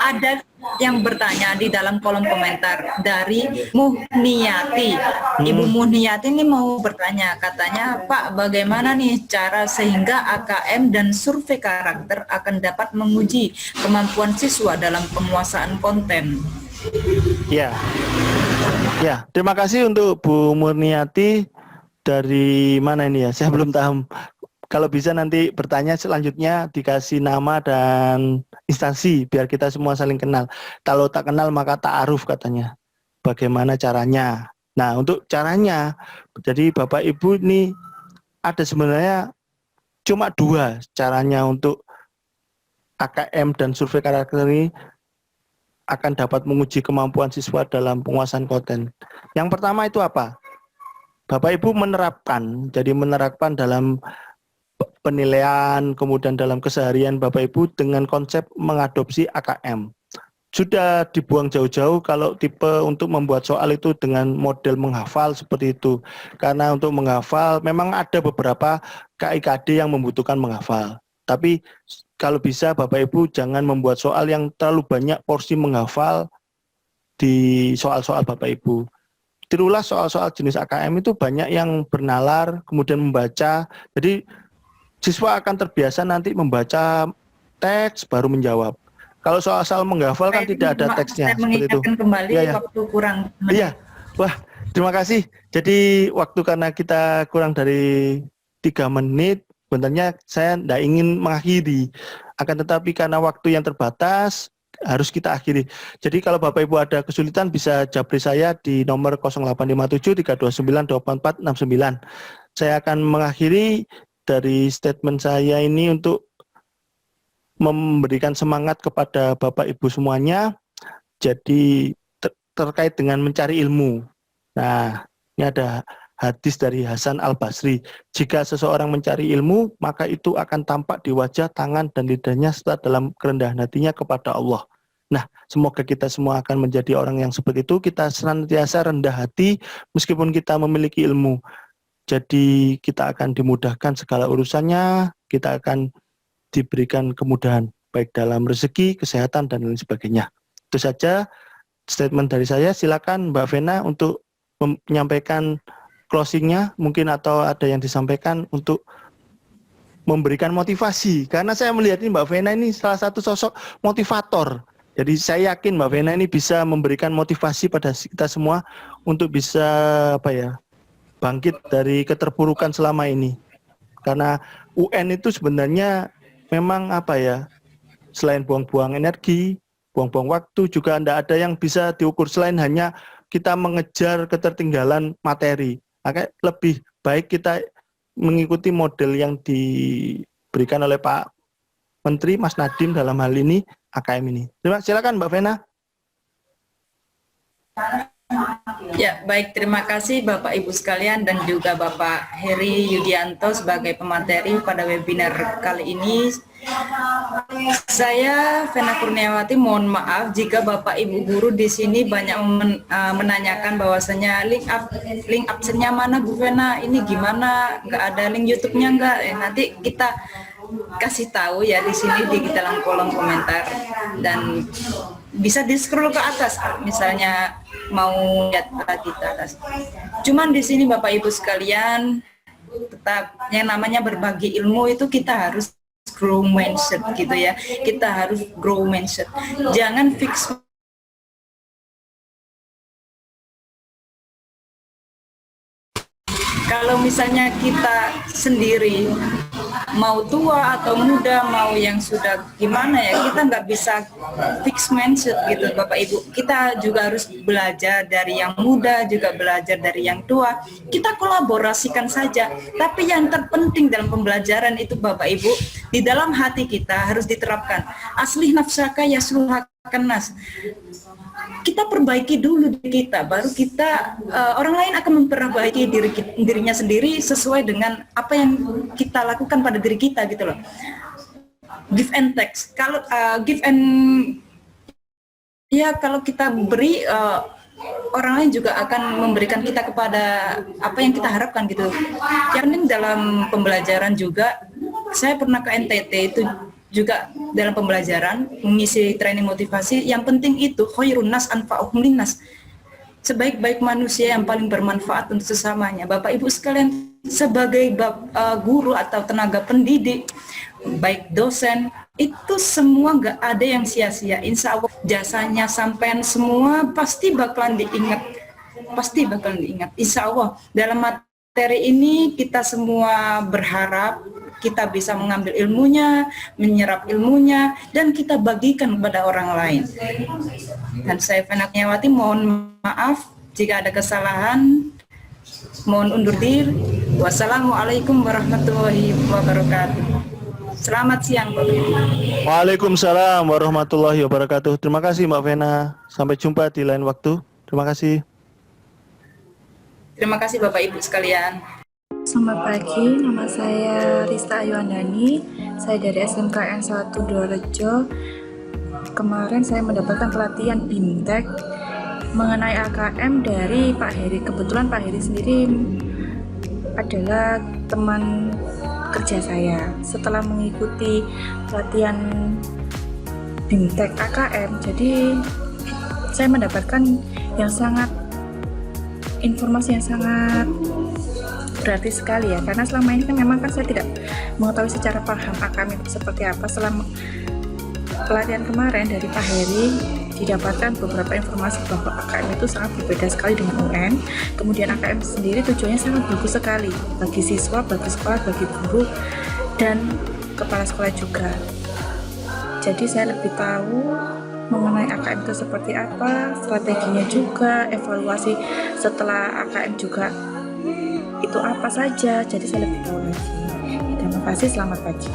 ada yang bertanya di dalam kolom komentar dari Muhniyati. Ibu Muhniyati ini mau bertanya, katanya, Pak, bagaimana nih cara sehingga AKM dan survei karakter akan dapat menguji kemampuan siswa dalam penguasaan konten? Ya, terima kasih untuk Bu Murniati. Dari mana ini ya? Saya belum tahu. Kalau bisa nanti bertanya selanjutnya dikasih nama dan instansi biar kita semua saling kenal. Kalau tak kenal maka ta'aruf katanya. Bagaimana caranya? Nah, untuk caranya, jadi Bapak Ibu ini ada sebenarnya cuma 2 caranya untuk AKM dan survei karakter ini akan dapat menguji kemampuan siswa dalam penguasaan konten. Yang pertama itu apa? Bapak Ibu menerapkan dalam penilaian, kemudian dalam keseharian Bapak Ibu dengan konsep mengadopsi AKM. Sudah dibuang jauh-jauh kalau tipe untuk membuat soal itu dengan model menghafal seperti itu. Karena untuk menghafal memang ada beberapa KIKD yang membutuhkan menghafal. Tapi kalau bisa Bapak Ibu jangan membuat soal yang terlalu banyak porsi menghafal di soal-soal Bapak Ibu. Tirulah soal-soal jenis AKM itu banyak yang bernalar, kemudian membaca. Jadi siswa akan terbiasa nanti membaca teks baru menjawab. Kalau soal-soal menghafal kan tidak ada teksnya. Saya mengingatkan kembali waktu kurang. Iya, wah terima kasih. Jadi waktu karena kita kurang dari 3 menit, sebenarnya saya tidak ingin mengakhiri. Akan tetapi karena waktu yang terbatas, harus kita akhiri. Jadi kalau Bapak Ibu ada kesulitan bisa japri saya di nomor 0857 329 8469. Saya akan mengakhiri dari statement saya ini untuk memberikan semangat kepada Bapak Ibu semuanya. Jadi terkait dengan mencari ilmu. Nah, ini ada hadis dari Hasan Al-Basri. Jika seseorang mencari ilmu, maka itu akan tampak di wajah, tangan, dan lidahnya serta dalam kerendahan hatinya kepada Allah. Nah, semoga kita semua akan menjadi orang yang seperti itu. Kita senantiasa rendah hati meskipun kita memiliki ilmu. Jadi kita akan dimudahkan segala urusannya, kita akan diberikan kemudahan, baik dalam rezeki, kesehatan, dan lain sebagainya. Itu saja statement dari saya. Silakan Mbak Vena untuk menyampaikan closingnya mungkin atau ada yang disampaikan untuk memberikan motivasi, karena saya melihat ini Mbak Vena ini salah satu sosok motivator. Jadi saya yakin Mbak Vena ini bisa memberikan motivasi pada kita semua untuk bisa bangkit dari keterpurukan selama ini. Karena UN itu sebenarnya memang selain buang-buang energi, buang-buang waktu, juga tidak ada yang bisa diukur selain hanya kita mengejar ketertinggalan materi. Makanya lebih baik kita mengikuti model yang diberikan oleh Pak Menteri, Mas Nadiem dalam hal ini, AKM ini. Silakan Mbak Vena. Ya, baik, terima kasih Bapak Ibu sekalian dan juga Bapak Heri Yudianto sebagai pemateri pada webinar kali ini. Saya Vena Kurniawati, mohon maaf jika Bapak Ibu guru di sini banyak menanyakan bahwasanya link absennya mana Bu Vena, ini gimana, nggak ada link YouTube-nya nggak? Nanti kita kasih tahu ya di sini di dalam kolom komentar, dan bisa di scroll ke atas misalnya mau lihat lagi ke atas. Cuman di sini Bapak Ibu sekalian, tetap yang namanya berbagi ilmu itu kita harus grow mindset gitu ya. Kita harus grow mindset. Jangan fix kalau misalnya kita sendiri mau tua atau muda, mau yang sudah gimana ya, kita nggak bisa fix mindset gitu Bapak Ibu. Kita juga harus belajar dari yang muda, juga belajar dari yang tua. Kita kolaborasikan saja. Tapi yang terpenting dalam pembelajaran itu Bapak Ibu, di dalam hati kita harus diterapkan aslih nafsaka yasluhakan nas. Kita perbaiki dulu diri kita, baru kita orang lain akan memperbaiki dirinya sendiri sesuai dengan apa yang kita lakukan pada diri kita gitu loh. Give and take. Kalau kalau kita beri, orang lain juga akan memberikan kita kepada apa yang kita harapkan gitu. Yang penting dalam pembelajaran juga, saya pernah ke NTT itu juga dalam pembelajaran mengisi training motivasi. Yang penting itu khairun nas anfa'uhum linnas, sebaik-baik manusia yang paling bermanfaat untuk sesamanya. Bapak Ibu sekalian, sebagai guru atau tenaga pendidik, baik dosen, itu semua nggak ada yang sia-sia. Insya Allah jasanya sampean semua pasti bakalan diingat, insya Allah. Dalam materi ini kita semua berharap kita bisa mengambil ilmunya, menyerap ilmunya, dan kita bagikan kepada orang lain. Dan saya Vena Kurniawati mohon maaf jika ada kesalahan, mohon undur diri. Wassalamualaikum warahmatullahi wabarakatuh. Selamat siang Bapak Ibu. Waalaikumsalam warahmatullahi wabarakatuh. Terima kasih Mbak Vena. Sampai jumpa di lain waktu. Terima kasih. Terima kasih Bapak Ibu sekalian. Selamat pagi, nama saya Rista Ayuandani, saya dari SMKN 1 Dorejo. Kemarin saya mendapatkan pelatihan BIMTEK mengenai AKM dari Pak Heri. Kebetulan Pak Heri sendiri adalah teman kerja saya. Setelah mengikuti pelatihan BIMTEK AKM, jadi saya mendapatkan informasi yang sangat berarti sekali ya, karena selama ini kan memang saya tidak mengetahui secara paham AKM itu seperti apa. Selama pelatihan kemarin dari Pak Heri didapatkan beberapa informasi bahwa AKM itu sangat berbeda sekali dengan UN. Kemudian AKM sendiri tujuannya sangat bagus sekali bagi siswa, bagi sekolah, bagi guru, dan kepala sekolah juga. Jadi saya lebih tahu mengenai AKM itu seperti apa, strateginya juga, evaluasi setelah AKM juga itu apa saja, jadi saya lebih tahu lagi. Terima kasih, selamat pagi.